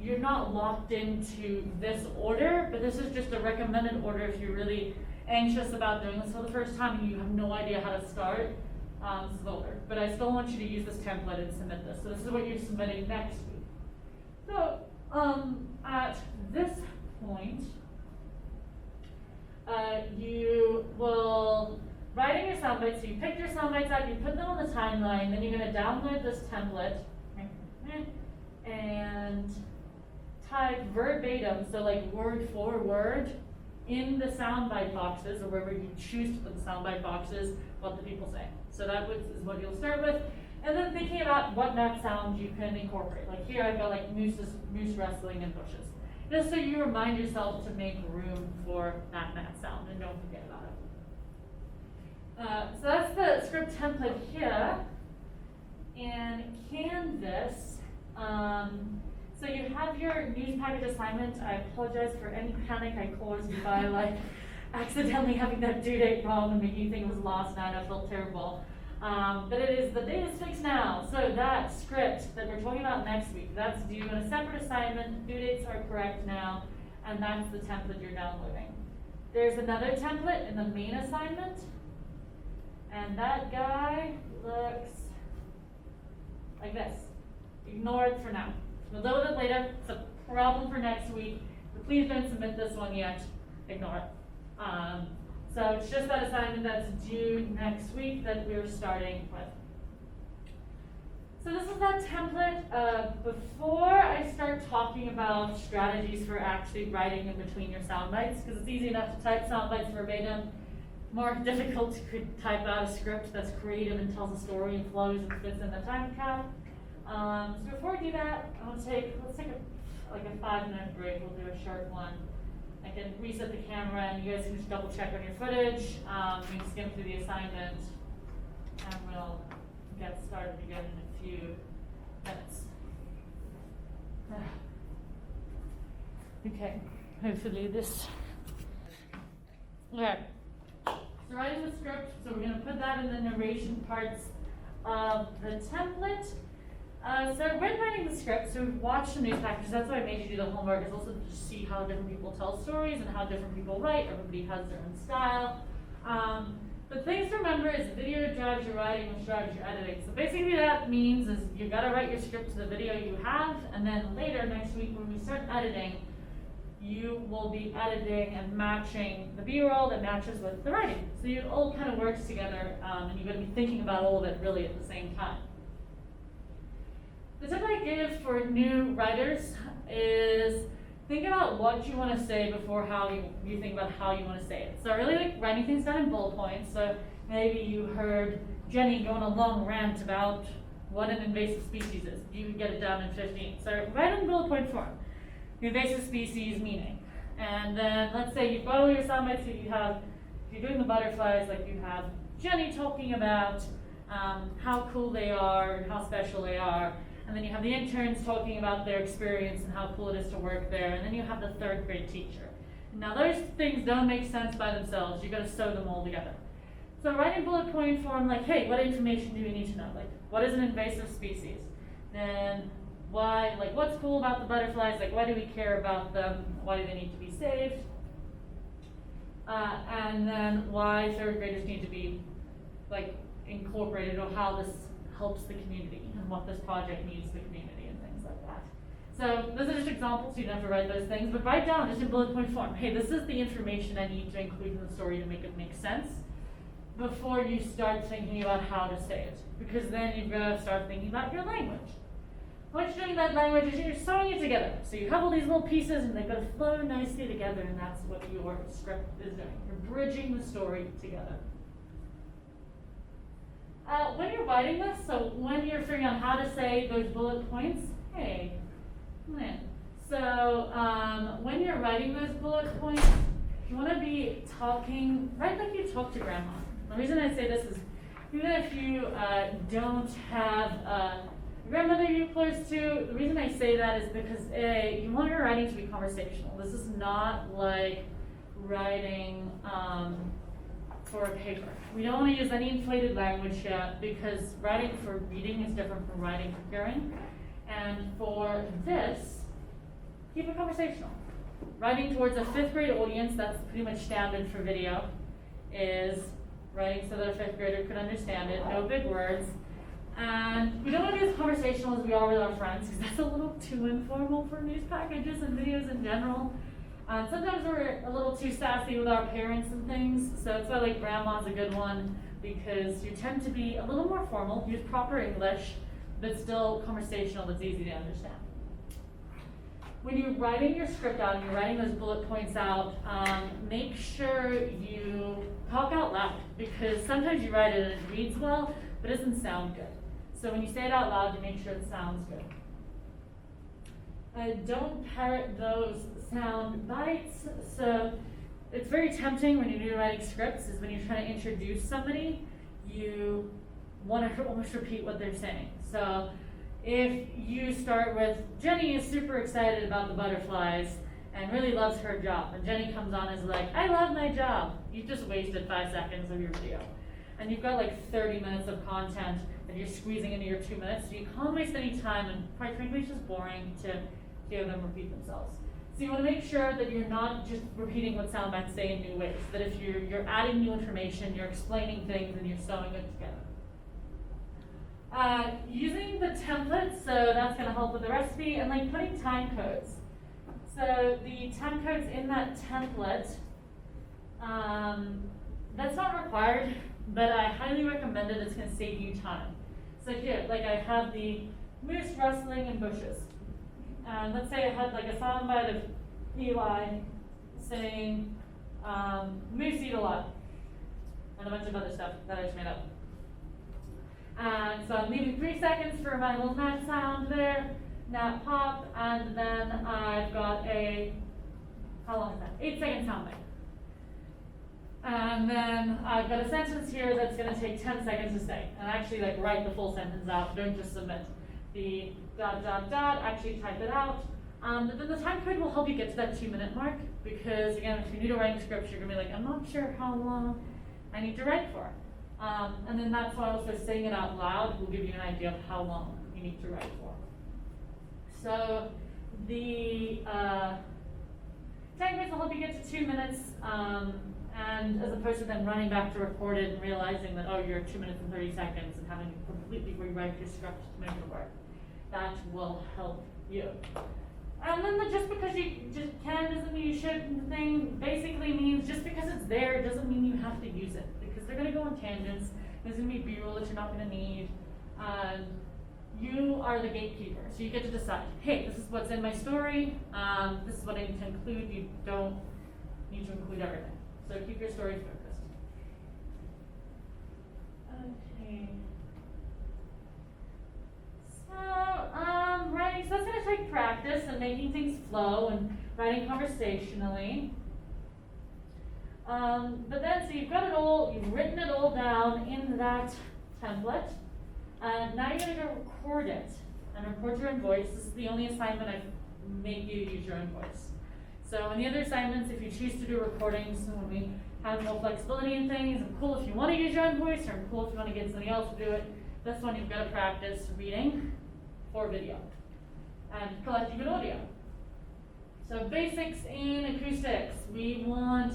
[SPEAKER 1] You're not locked into this order, but this is just a recommended order if you're really anxious about doing this for the first time and you have no idea how to start. This is the order. But I still want you to use this template and submit this. So this is what you're submitting next week. So at this point, you will write in your sound bites. So you pick your sound bites out, you put them on the timeline, then you're going to download this template and type verbatim, so word for word, in the soundbite boxes, or wherever you choose to put the soundbite boxes, what the people say. So that is what you'll start with. And then thinking about what nat sound you can incorporate. Like here I've got moose wrestling in bushes. Just so you remind yourself to make room for that nat sound and don't forget about it. So that's the script template here. In Canvas, so you have your news package assignment. I apologize for any panic I caused by accidentally having that due date wrong and making things was lost, and I felt terrible. But it is the date is fixed now. So that script that we're talking about next week, that's due in a separate assignment. Due dates are correct now, and that's the template you're downloading. There's another template in the main assignment, and that guy looks like this. Ignore it for now. We'll deal with it later. It's a problem for next week. But please don't submit this one yet. Ignore it. So it's just that assignment that's due next week that we're starting with. So this is that template. Before I start talking about strategies for actually writing in between your sound bites, because it's easy enough to type sound bites verbatim, more difficult to type out a script that's creative and tells a story and flows and fits in the time cap. So before we do that, let's take a 5-minute break. We'll do a short one. I can reset the camera and you guys can just double check on your footage. We can skim through the assignment and we'll get started again in a few minutes. Okay, hopefully this. Okay, so writing the script, so we're going to put that in the narration parts of the template. So when writing the script, so we've watched the news packages, that's why I made you do the homework, is also to see how different people tell stories and how different people write. Everybody has their own style. The things to remember is video drives your writing, which drives your editing. So basically that means is you gotta write your script to the video you have, and then later next week when we start editing, you will be editing and matching the B-roll that matches with the writing. So it all kind of works together, and you're gonna be thinking about all of it really at the same time. The tip I give for new writers is think about what you want to say before how you think about how you want to say it. So I really like writing things down in bullet points. So maybe you heard Jenny go on a long rant about what an invasive species is. You can get it down in 15. So write in bullet point form. The invasive species meaning. And then let's say you've got all your sound bites that you have, if you're doing the butterflies, like you have Jenny talking about how cool they are and how special they are. And then you have the interns talking about their experience and how cool it is to work there. And then you have the third grade teacher. Now those things don't make sense by themselves. You've got to sew them all together. So write in bullet point form like, hey, what information do we need to know? Like, what is an invasive species? Then why, like, what's cool about the butterflies? Like, why do we care about them? Why do they need to be saved? And then why third graders need to be, like, incorporated, or how this helps the community and what this project means to the community and things like that. So those are just examples. You don't have to write those things, but write down just in bullet point form. Hey, this is the information I need to include in the story to make it make sense before you start thinking about how to say it, because then you've got to start thinking about your language. What you're doing in that language is you're sewing it together. So you have all these little pieces and they've got to flow nicely together, and that's what your script is doing. You're bridging the story together. When you're writing this, so when you're figuring out how to say those bullet points, hey, come in. So when you're writing those bullet points, you want to be talking, write like you talk to grandma. The reason I say this is, even if you don't have a grandmother you're close to, the reason I say that is because A, you want your writing to be conversational. This is not like writing for a paper. We don't want to use any inflated language yet, because writing for reading is different from writing for hearing. And for this, keep it conversational. Writing towards a 5th grade audience, that's pretty much standard for video, is writing so that a 5th grader could understand it, no big words. And we don't want to be as conversational as we are with our friends, because that's a little too informal for news packages and videos in general. Sometimes we're a little too sassy with our parents and things, so that's why like grandma's a good one, because you tend to be a little more formal, use proper English, but still conversational that's easy to understand. When you're writing your script out and you're writing those bullet points out, make sure you talk out loud, because sometimes you write it and it reads well, but it doesn't sound good. So when you say it out loud, you make sure it sounds good. Don't parrot those sound bites. So it's very tempting when you're writing scripts, is when you're trying to introduce somebody, you want to almost repeat what they're saying. So if you start with, Jenny is super excited about the butterflies and really loves her job, and Jenny comes on and is like, I love my job, you've just wasted 5 seconds of your video. And you've got like 30 minutes of content that you're squeezing into your 2 minutes, so you can't waste any time, and quite frankly, it's just boring to hear them repeat themselves. So you want to make sure that you're not just repeating what sound bites say in new ways, that if you're adding new information, you're explaining things, and you're sewing it together. Using the template, so that's going to help with the recipe, and like putting time codes. So the time codes in that template, that's not required, but I highly recommend it. It's going to save you time. So here, like I have the moose rustling in bushes. And let's say I had like a soundbite of Eli saying, moose eat a lot, and a bunch of other stuff that I just made up. And so I'm leaving 3 seconds for my little gnat sound there, gnat pop, and then I've got a, how long is that? 8-second soundbite. And then I've got a sentence here that's going to take 10 seconds to say. And actually like write the full sentence out, don't just submit the ... actually type it out. But then the time code will help you get to that 2-minute mark, because again, if you're new to writing scripts, you're going to be like, I'm not sure how long I need to write for. And then that's why also saying it out loud will give you an idea of how long you need to write for. So the time codes will help you get to 2 minutes. And as opposed to then running back to record it and realizing that, oh, you're 2 minutes and 30 seconds and having to completely rewrite your script to make it work. That will help you. And then just because you just can doesn't mean you should. The thing basically means just because it's there doesn't mean you have to use it. Because they're gonna go on tangents. There's gonna be B-roll that you're not gonna need. You are the gatekeeper, so you get to decide, hey, this is what's in my story, this is what I need to include, you don't need to include everything. So keep your story focused. Okay. So, writing, so that's gonna take practice and making things flow and writing conversationally. But then, so you've got it all, you've written it all down in that template. Now you're going to go record it and record your own voice. This is the only assignment I've made you use your own voice. So in the other assignments, if you choose to do recordings, when we have more flexibility in things, it's cool if you want to use your own voice, or cool if you want to get somebody else to do it. This one you've got to practice reading for video and collecting good audio. So basics in acoustics. We want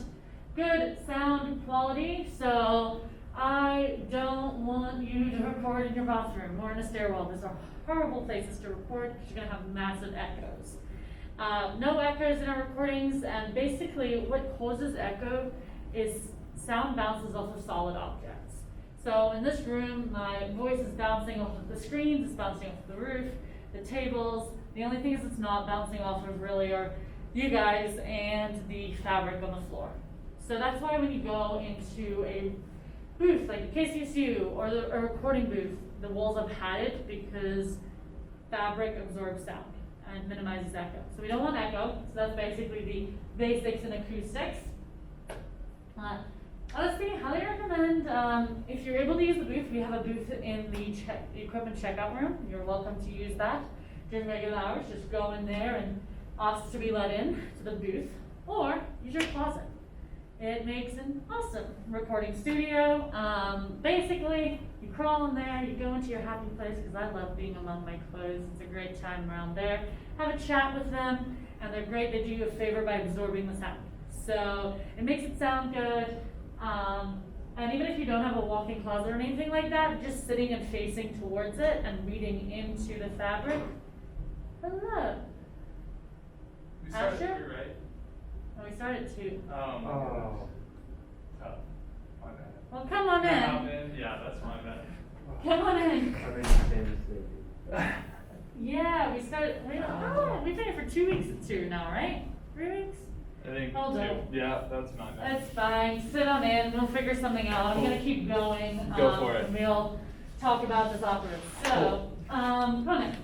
[SPEAKER 1] good sound quality. So I don't want you to record in your bathroom or in a stairwell. Those are horrible places to record because you're going to have massive echoes. No echoes in our recordings, and basically what causes echo is sound bounces off of solid objects. So in this room, my voice is bouncing off of the screens, it's bouncing off of the roof, the tables. The only things it's not bouncing off of really are you guys and the fabric on the floor. So that's why when you go into a booth like the KCSU or a recording booth, the walls are padded because fabric absorbs sound and minimizes echo. So we don't want echo, so that's basically the basics in acoustics. Honestly, highly recommend, if you're able to use the booth, we have a booth in the equipment checkout room. You're welcome to use that during regular hours. Just go in there and ask to be let in to the booth, or use your closet. It makes an awesome recording studio. Basically, you crawl in there, you go into your happy place, because I love being among my clothes. It's a great time around there. Have a chat with them, and they're great. They do you a favor by absorbing the sound. So it makes it sound good. And even if you don't have a walk-in closet or anything like that, just sitting and facing towards it and reading into the fabric. Hello.
[SPEAKER 11] We started
[SPEAKER 1] Asher?
[SPEAKER 11] here, right?
[SPEAKER 1] Oh, we started too.
[SPEAKER 11] Oh. Tough. My bad.
[SPEAKER 1] Well, come on in.
[SPEAKER 11] Yeah, that's my bad.
[SPEAKER 1] Come on in. Yeah, we started. We've been here for 2 weeks. It's here now, right? 3 weeks?
[SPEAKER 11] I think
[SPEAKER 1] Hold
[SPEAKER 11] two.
[SPEAKER 1] on.
[SPEAKER 11] Yeah, that's my bad.
[SPEAKER 1] That's fine. Sit on in. We'll figure something out. I'm gonna keep going.
[SPEAKER 11] Go for it.
[SPEAKER 1] And we'll talk about this afterwards. So, come on in.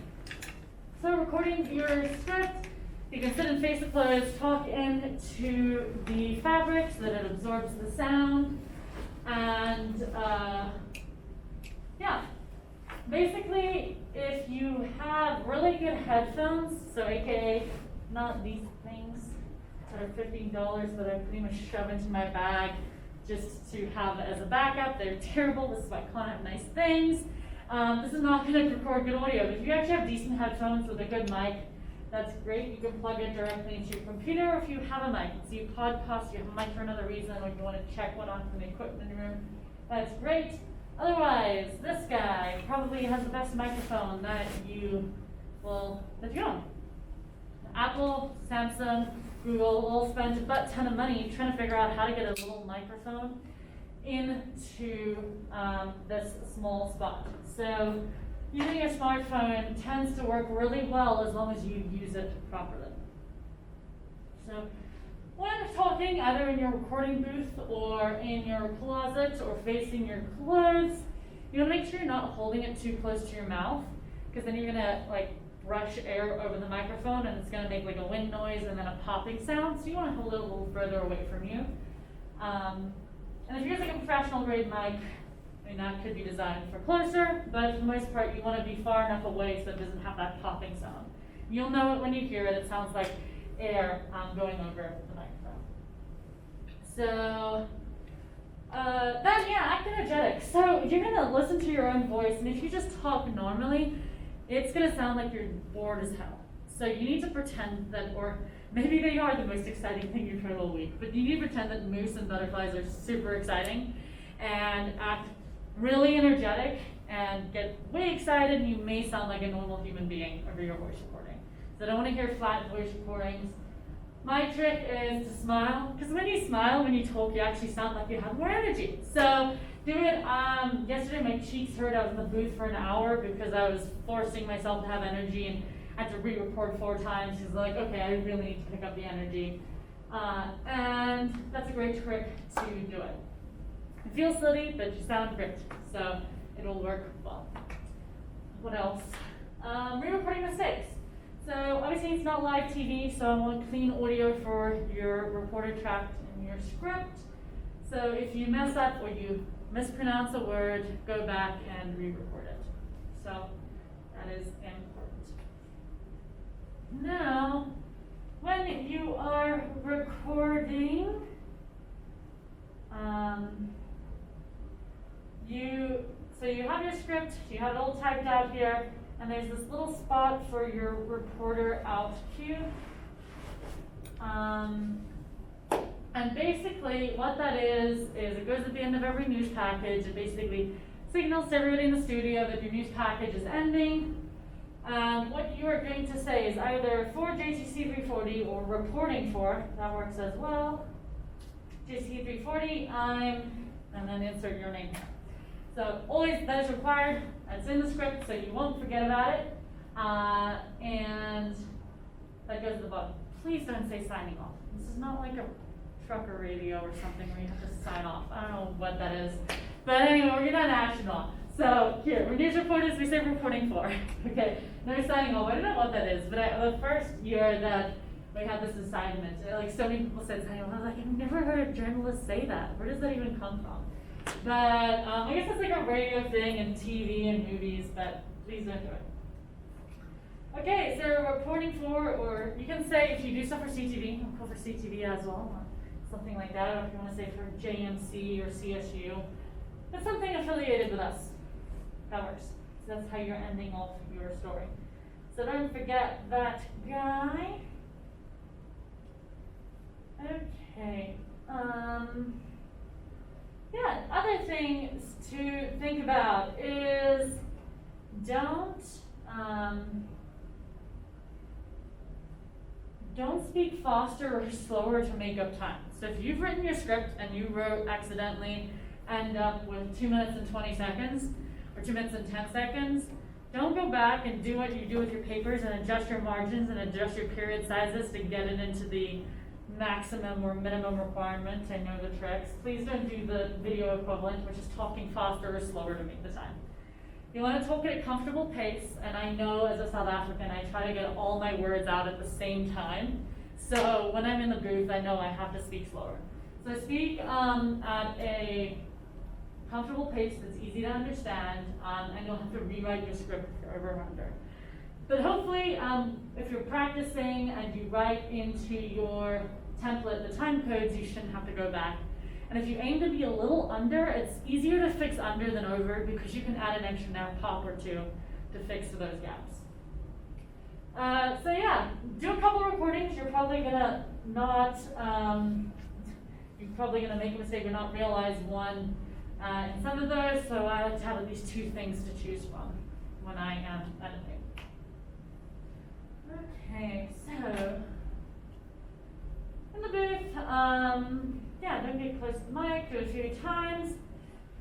[SPEAKER 1] So, recording your script. You can sit and face the clothes, talk into the fabric so that it absorbs the sound. And yeah, basically, if you have really good headphones, so AKA not these things that are $15 that I pretty much shove into my bag just to have as a backup, they're terrible. This is why I can't have nice things. This is not going to record good audio. But if you actually have decent headphones with a good mic, that's great. You can plug it directly into your computer, or if you have a mic. So you podcast, you have a mic for another reason, or you want to check one on from the equipment in the room, that's great. Otherwise, this guy probably has the best microphone that you own. Apple, Samsung, Google all spent a butt ton of money trying to figure out how to get a little microphone into this small spot. So using a smartphone tends to work really well as long as you use it properly. So when talking, either in your recording booth or in your closet or facing your clothes, you want to make sure you're not holding it too close to your mouth, because then you're gonna brush air over the microphone and it's gonna make like a wind noise and then a popping sound. So you want to hold it a little further away from you. And if you're using a professional grade mic, that could be designed for closer, but for the most part, you want to be far enough away so it doesn't have that popping sound. You'll know it when you hear it. It sounds like air going over the microphone. So, then act energetic. So you're going to listen to your own voice, and if you just talk normally, it's going to sound like you're bored as hell. So you need to pretend that, or maybe they are the most exciting thing you've heard all week, but you need to pretend that moose and butterflies are super exciting and act really energetic and get way excited. You may sound like a normal human being over your voice recording. So I don't want to hear flat voice recordings. My trick is to smile, because when you smile, when you talk, you actually sound like you have more energy. So do it. Yesterday my cheeks hurt. I was in the booth for an hour because I was forcing myself to have energy and had to re-record 4 times. He's like, okay, I really need to pick up the energy. And that's a great trick to do it. It feels silly, but you sound great. So it'll work well. What else? Re-recording mistakes. So obviously it's not live TV, so I want clean audio for your reporter track in your script. So if you mess up or you mispronounce a word, go back and re-record it. So that is important. Now, when you are recording, you have your script, you have it all typed out here, and there's this little spot for your reporter out cue. And basically what that is it goes at the end of every news package. It basically signals to everybody in the studio that your news package is ending. What you are going to say is either for JCC 340 or reporting for, that works as well. JCC 340, and then insert your name here. So always that is required. It's in the script, so you won't forget about it. And that goes to the bottom. Please don't say signing off. This is not like a trucker radio or something where you have to sign off. I don't know what that is. But anyway, we're gonna action on. So here, when news reporters, we say reporting for. Okay, no signing off. I don't know what that is, but the first year that we had this assignment, like so many people said signing off. I was like, I've never heard a journalist say that. Where does that even come from? But I guess it's like a radio thing and TV and movies, but please don't do it. Okay, so reporting for, or you can say if you do stuff for CTV, I'll call for CTV as well, or something like that, or if you want to say for JMC or CSU, but something affiliated with us. That works. So that's how you're ending off your story. So don't forget that guy. Okay. Yeah, other things to think about is don't speak faster or slower to make up time. So if you've written your script and you wrote accidentally end up with 2 minutes and 20 seconds or 2 minutes and 10 seconds, don't go back and do what you do with your papers and adjust your margins and adjust your period sizes to get it into the maximum or minimum requirement. I know the tricks. Please don't do the video equivalent, which is talking faster or slower to make the time. You want to talk at a comfortable pace, and I know as a South African, I try to get all my words out at the same time. So when I'm in the booth, I know I have to speak slower. So speak at a comfortable pace that's easy to understand, and you'll have to rewrite your script if you're over or under. But hopefully, if you're practicing and you write into your template the time codes, you shouldn't have to go back. And if you aim to be a little under, it's easier to fix under than over because you can add an extra pop or two to fix those gaps. So yeah, do a couple recordings. You're probably gonna make a mistake or not realize one in some of those. So I like to have at least 2 things to choose from when I am editing. Okay, so in the booth, don't get close to the mic, do it a few times.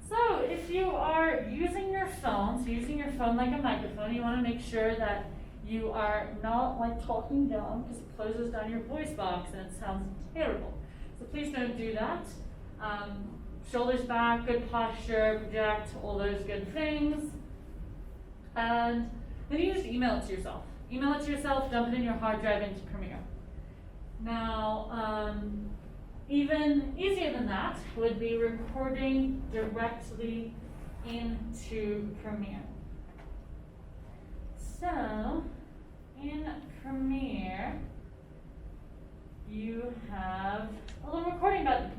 [SPEAKER 1] So if you are using your phone, so using your phone like a microphone, you want to make sure that you are not like talking down because it closes down your voice box and it sounds terrible. So please don't do that. Shoulders back, good posture, project, all those good things. And then you just email it to yourself. Email it to yourself, dump it in your hard drive into Premiere. Now, even easier than that would be recording directly into Premiere. So, in Premiere, you have a little recording button.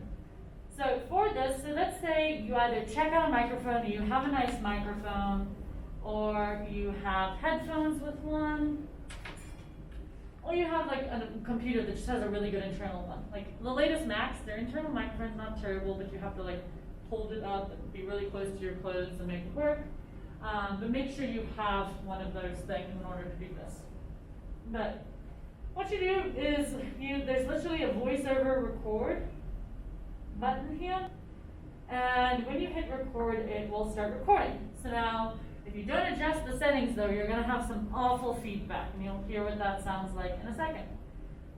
[SPEAKER 1] So for this, let's say you either check out a microphone, or you have a nice microphone, or you have headphones with one. or you have like a computer that just has a really good internal one. Like the latest Macs, their internal microphone's not terrible, but you have to like hold it up and be really close to your clothes and make it work. But make sure you have one of those things in order to do this. But what you do is there's literally a voiceover record button here. And when you hit record, it will start recording. So now, if you don't adjust the settings though, you're gonna have some awful feedback, and you'll hear what that sounds like in a second.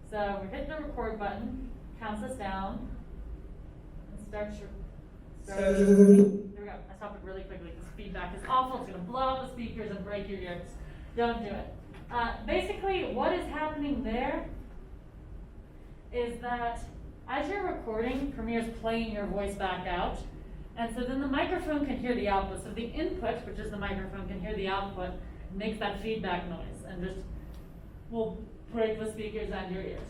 [SPEAKER 1] So we hit the record button, counts us down, and starts. There we go. I stopped it really quickly because feedback is awful. It's gonna blow out the speakers and break your ears. Don't do it. Basically, what is happening there is that as you're recording, Premiere's playing your voice back out, and so then the microphone can hear the output. So the input, which is the microphone, can hear the output, makes that feedback noise, and just will break the speakers and your ears.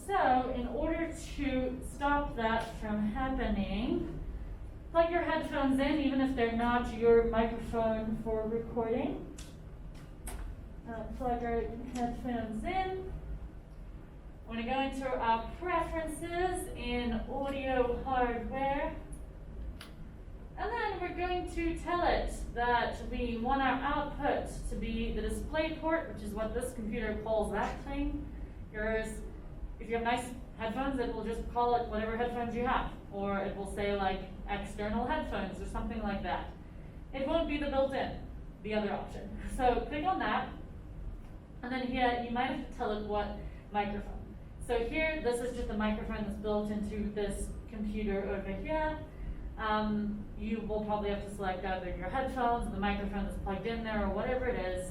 [SPEAKER 1] So in order to stop that from happening, plug your headphones in, even if they're not your microphone for recording. Plug our headphones in. We're going to go into our preferences in audio hardware. And then we're going to tell it that we want our output to be the display port, which is what this computer calls that thing. Yours, if you have nice headphones, it will just call it whatever headphones you have. Or it will say like external headphones or something like that. It won't be the built-in, the other option. So click on that. And then here, you might have to tell it what microphone. So here, this is just a microphone that's built into this computer over here. You will probably have to select either your headphones, or the microphone that's plugged in there, or whatever it is.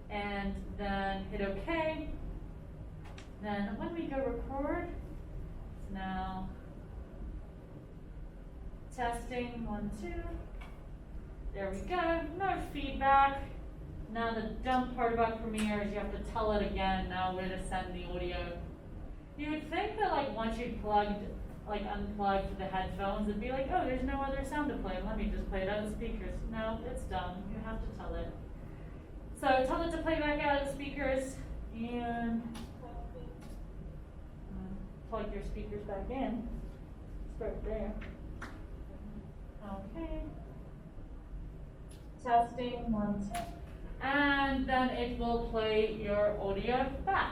[SPEAKER 1] And then hit OK. Then when we go record, it's now testing, 1, 2. There we go, no feedback. Now the dumb part about Premiere is you have to tell it again now where to send the audio. You would think that like once you unplugged the headphones, it'd be like, oh, there's no other sound to play. Let me just play it out of the speakers. No, it's dumb. You have to tell it. So tell it to play back out of the speakers and plug your speakers back in. Start there. Okay. Testing, 1, 2. And then it will play your audio back.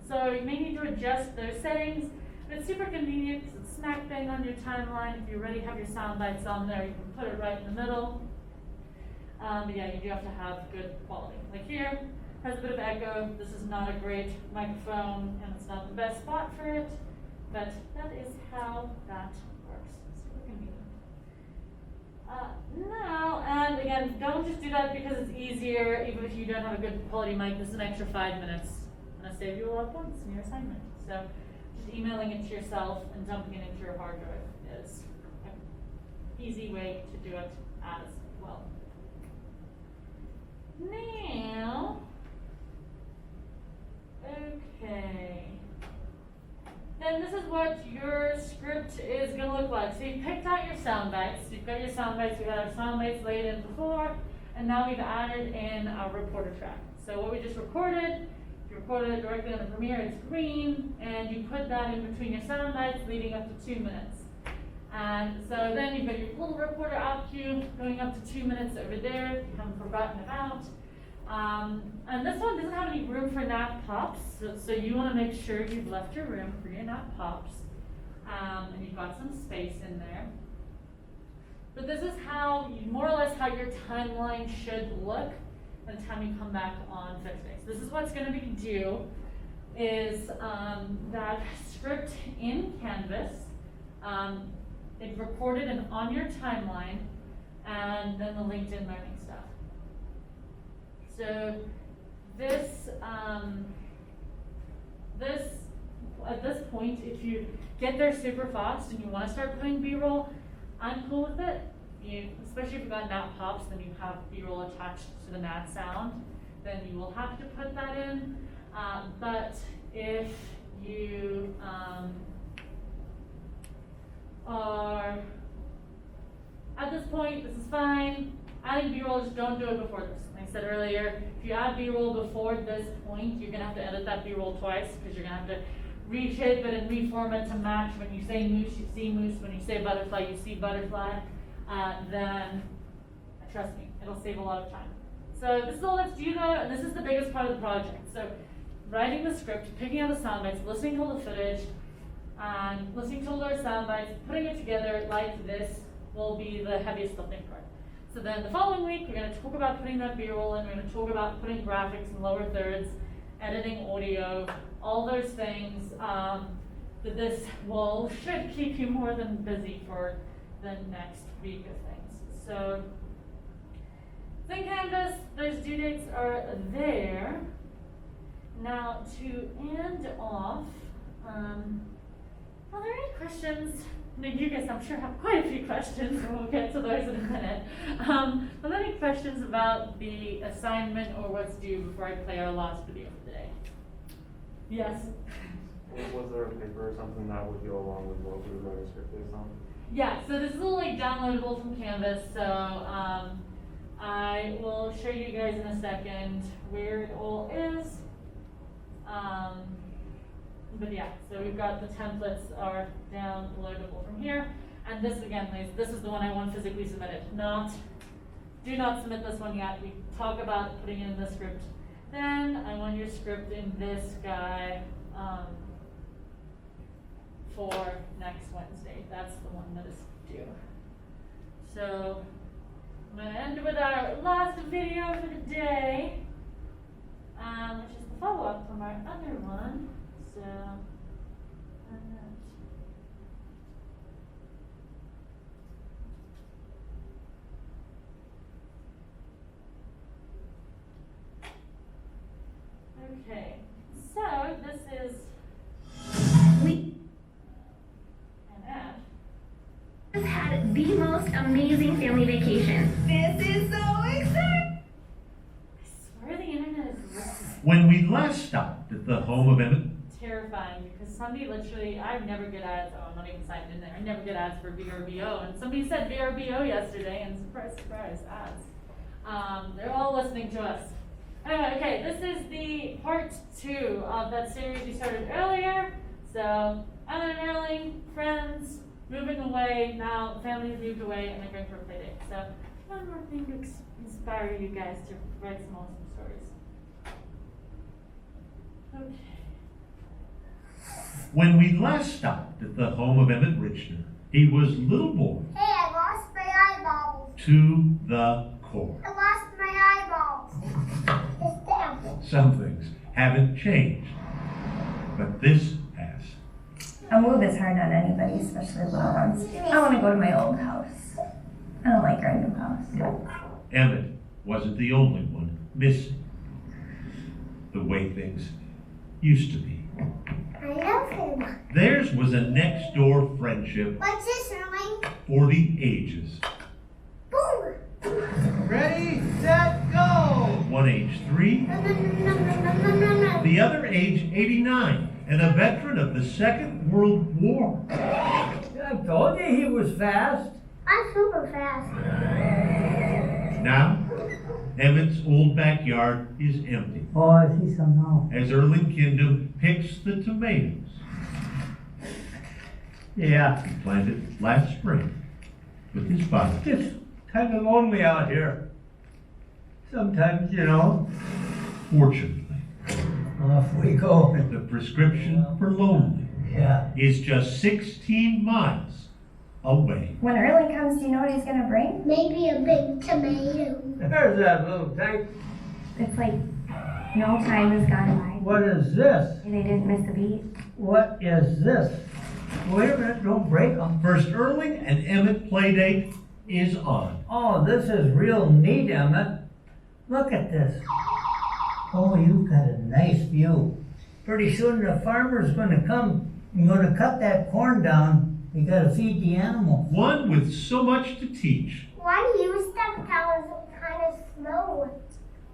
[SPEAKER 1] So you may need to adjust those settings, but it's super convenient because it's smack bang on your timeline. If you already have your sound bites on there, you can put it right in the middle. But yeah, you do have to have good quality. Like here, has a bit of echo. This is not a great microphone, and it's not the best spot for it, but that is how that works. Super convenient. Now, and again, don't just do that because it's easier, even if you don't have a good quality mic. This is an extra 5 minutes. I'm going to save you a lot of points in your assignment. So just emailing it to yourself and dumping it into your hard drive is an easy way to do it as well. Now, okay. Then this is what your script is going to look like. So you picked out your sound bites. You've got your sound bites. We've got our sound bites laid in before. And now we've added in our reporter track. So what we just recorded, if you recorded it directly on the Premiere, it's green. And you put that in between your sound bites leading up to 2 minutes. And so then you've got your little reporter out cue going up to 2 minutes over there. You haven't forgotten about. And this one doesn't have any room for nap pops, so you want to make sure you've left your room for your nap pops, and you've got some space in there. But this is more or less how your timeline should look by the time you come back on fixed days. This is what's going to be due, is that script in Canvas, it's recorded and on your timeline, and then the LinkedIn Learning stuff. So this, at this point, if you get there super fast and you want to start putting B-roll, I'm cool with it. Especially if you've got nat pops, then you have B-roll attached to the nat sound, then you will have to put that in. But if you are at this point, this is fine. Adding B-roll, just don't do it before this. My I said earlier, if you add B-roll before this point, you're gonna have to edit that B-roll twice, because you're gonna have to reshape it and reform it to match. When you say moose, you see moose. When you say butterfly, you see butterfly. Then, trust me, it'll save a lot of time. So this is all let's do though, and this is the biggest part of the project. So writing the script, picking out the sound bites, listening to all the footage, and listening to all our sound bites, putting it together like this will be the heaviest lifting part. So then the following week, we're going to talk about putting that B-roll in, we're going to talk about putting graphics in lower thirds, editing audio, all those things. That this should keep you more than busy for the next week of things. So, Think Canvas, those due dates are there. Now to end off, are there any questions? Now you guys, I'm sure, have quite a few questions, and we'll get to those in a minute. Are there any questions about the assignment or what's due before I play our last video for the day? Yes?
[SPEAKER 11] Was there a paper or something that would go along with what we were writing script based on?
[SPEAKER 1] Yeah, so this is all like downloadable from Canvas, so I will show you guys in a second where it all is. But yeah, so we've got the templates are downloadable from here. And this again, this is the one I want physically submitted. Do not submit this one yet. We talk about putting it in the script. Then I want your script in this guy for next Wednesday. That's the one that is due. So I'm gonna end with our last video for the day, which is the follow-up from our other one. So, okay, so this is an ad.
[SPEAKER 2] We've had the most amazing family vacation. This is so exciting!
[SPEAKER 1] I swear the internet is
[SPEAKER 5] When we last stopped at the home of Emmett,
[SPEAKER 1] terrifying because somebody literally, I never get ads, oh, I'm not even signed in there, I never get ads for VRBO, and somebody said VRBO yesterday, and surprise, surprise, ads. They're all listening to us. Anyway, okay, this is the part 2 of that series we started earlier. So, Anna and Erling, friends, moving away, now the family's moved away, and they're going for a play date. So, one more thing to inspire you guys to write some awesome stories. Okay.
[SPEAKER 5] when we last stopped at the home of Emmett Richner, he was little boy
[SPEAKER 7] Hey, I lost my eyeballs.
[SPEAKER 5] to the core.
[SPEAKER 7] I lost my eyeballs. It's down.
[SPEAKER 5] Some things haven't changed, but this has.
[SPEAKER 8] A move is hard on anybody, especially little ones. I want to go to my old house. I don't like our new house.
[SPEAKER 5] Emmett wasn't the only one missing the way things used to be.
[SPEAKER 7] I love him.
[SPEAKER 5] Theirs was a next-door friendship
[SPEAKER 7] What's this, Erling?
[SPEAKER 5] for the ages.
[SPEAKER 7] Boom!
[SPEAKER 9] Ready, set, go!
[SPEAKER 5] One age 3,
[SPEAKER 7] No, no, no, no, no, no, no, no.
[SPEAKER 5] the other age 89, and a veteran of the Second World War.
[SPEAKER 6] I told you he was fast.
[SPEAKER 7] I'm super fast.
[SPEAKER 5] Now, Emmett's old backyard is empty
[SPEAKER 6] Oh, I see some now.
[SPEAKER 5] as Erling Kindom picks the tomatoes
[SPEAKER 6] Yeah,
[SPEAKER 5] he planted last spring with his father.
[SPEAKER 6] it's kind of lonely out here. Sometimes, you know.
[SPEAKER 5] Fortunately,
[SPEAKER 6] Off we go.
[SPEAKER 5] the prescription for lonely
[SPEAKER 6] Yeah.
[SPEAKER 5] is just 16 miles away.
[SPEAKER 8] When Erling comes, do you know what he's gonna bring?
[SPEAKER 7] Maybe a big tomato.
[SPEAKER 6] There's that little tank.
[SPEAKER 8] It's like no time has gone by.
[SPEAKER 6] What is this?
[SPEAKER 8] They didn't miss a beat.
[SPEAKER 6] What is this? Wait a minute, don't break them.
[SPEAKER 5] First Erling and Emmett playdate is on.
[SPEAKER 6] Oh, this is real neat, Emmett. Look at this. Oh, you've got a nice view. Pretty soon the farmer's gonna come and gonna cut that corn down. You gotta feed the animals.
[SPEAKER 5] One with so much to teach,
[SPEAKER 7] Why do you step down kind of slow?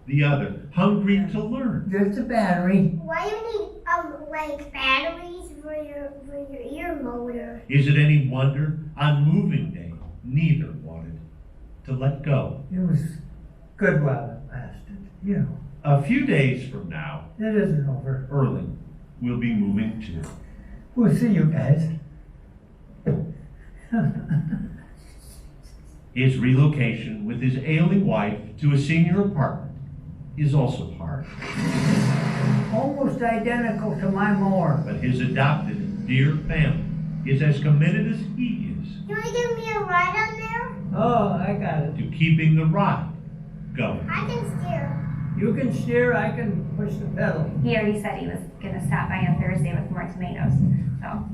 [SPEAKER 5] the other hungry to learn.
[SPEAKER 6] Just a battery.
[SPEAKER 7] Why do you need like batteries for your ear motor?
[SPEAKER 5] Is it any wonder on moving day neither wanted to let go?
[SPEAKER 6] It was good while it lasted. You know,
[SPEAKER 5] A few days from now,
[SPEAKER 6] it isn't over.
[SPEAKER 5] Erling will be moving too.
[SPEAKER 6] We'll see you guys.
[SPEAKER 5] His relocation with his ailing wife to a senior apartment is also hard.
[SPEAKER 6] Almost identical to my mower.
[SPEAKER 5] But his adopted, dear family is as committed as he is
[SPEAKER 7] You wanna give me a ride on there?
[SPEAKER 6] Oh, I got it.
[SPEAKER 5] to keeping the ride going.
[SPEAKER 7] I can steer.
[SPEAKER 6] You can steer, I can push the pedal.
[SPEAKER 8] He already said he was gonna stop by on Thursday with more tomatoes, so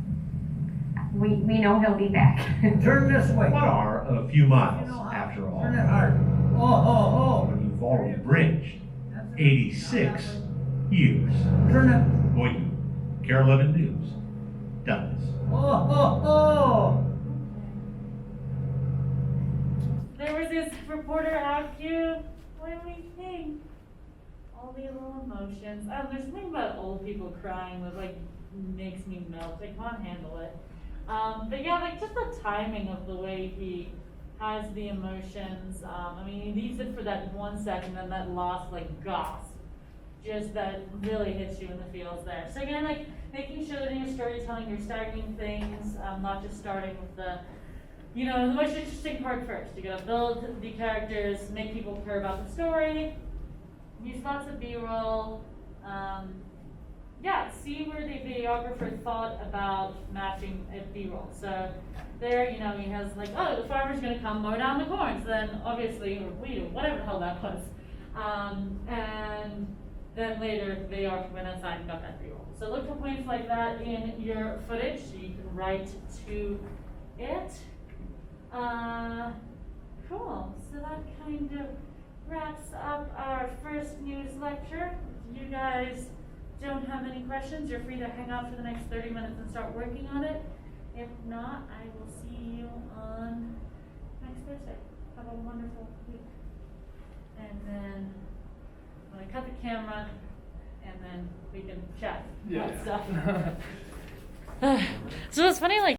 [SPEAKER 8] we know he'll be back.
[SPEAKER 6] Turn this way.
[SPEAKER 5] What are a few miles
[SPEAKER 6] You know how.
[SPEAKER 5] after all?
[SPEAKER 6] Turn it hard. Oh.
[SPEAKER 5] When you've already bridged 86 years.
[SPEAKER 6] Turn it.
[SPEAKER 5] Boy, Carol 11 News does.
[SPEAKER 6] Oh.
[SPEAKER 1] There was this reporter out here. What do we think? All the little emotions. There's something about old people crying that like makes me melt. I can't handle it. But yeah, like just the timing of the way he has the emotions. I mean, he leaves it for that 1 second, and that last like gasp, just that really hits you in the feels there. So again, like making sure that in your storytelling you're staggering things, not just starting with the the most interesting part first. You gotta build the characters, make people care about the story, use lots of B-roll. See where the videographer thought about matching a B-roll. So there, he has like, oh, the farmer's gonna come mow down the corn. So then obviously, or weed, or whatever the hell that was. And then later, the videographer went outside and got that B-roll. So look for points like that in your footage. So you can write to it. Cool. So that kind of wraps up our first news lecture. If you guys don't have any questions, you're free to hang out for the next 30 minutes and start working on it. If not, I will see you on next Thursday. Have a wonderful week. And then I'm going to cut the camera and then we can chat about stuff. So it's funny, like,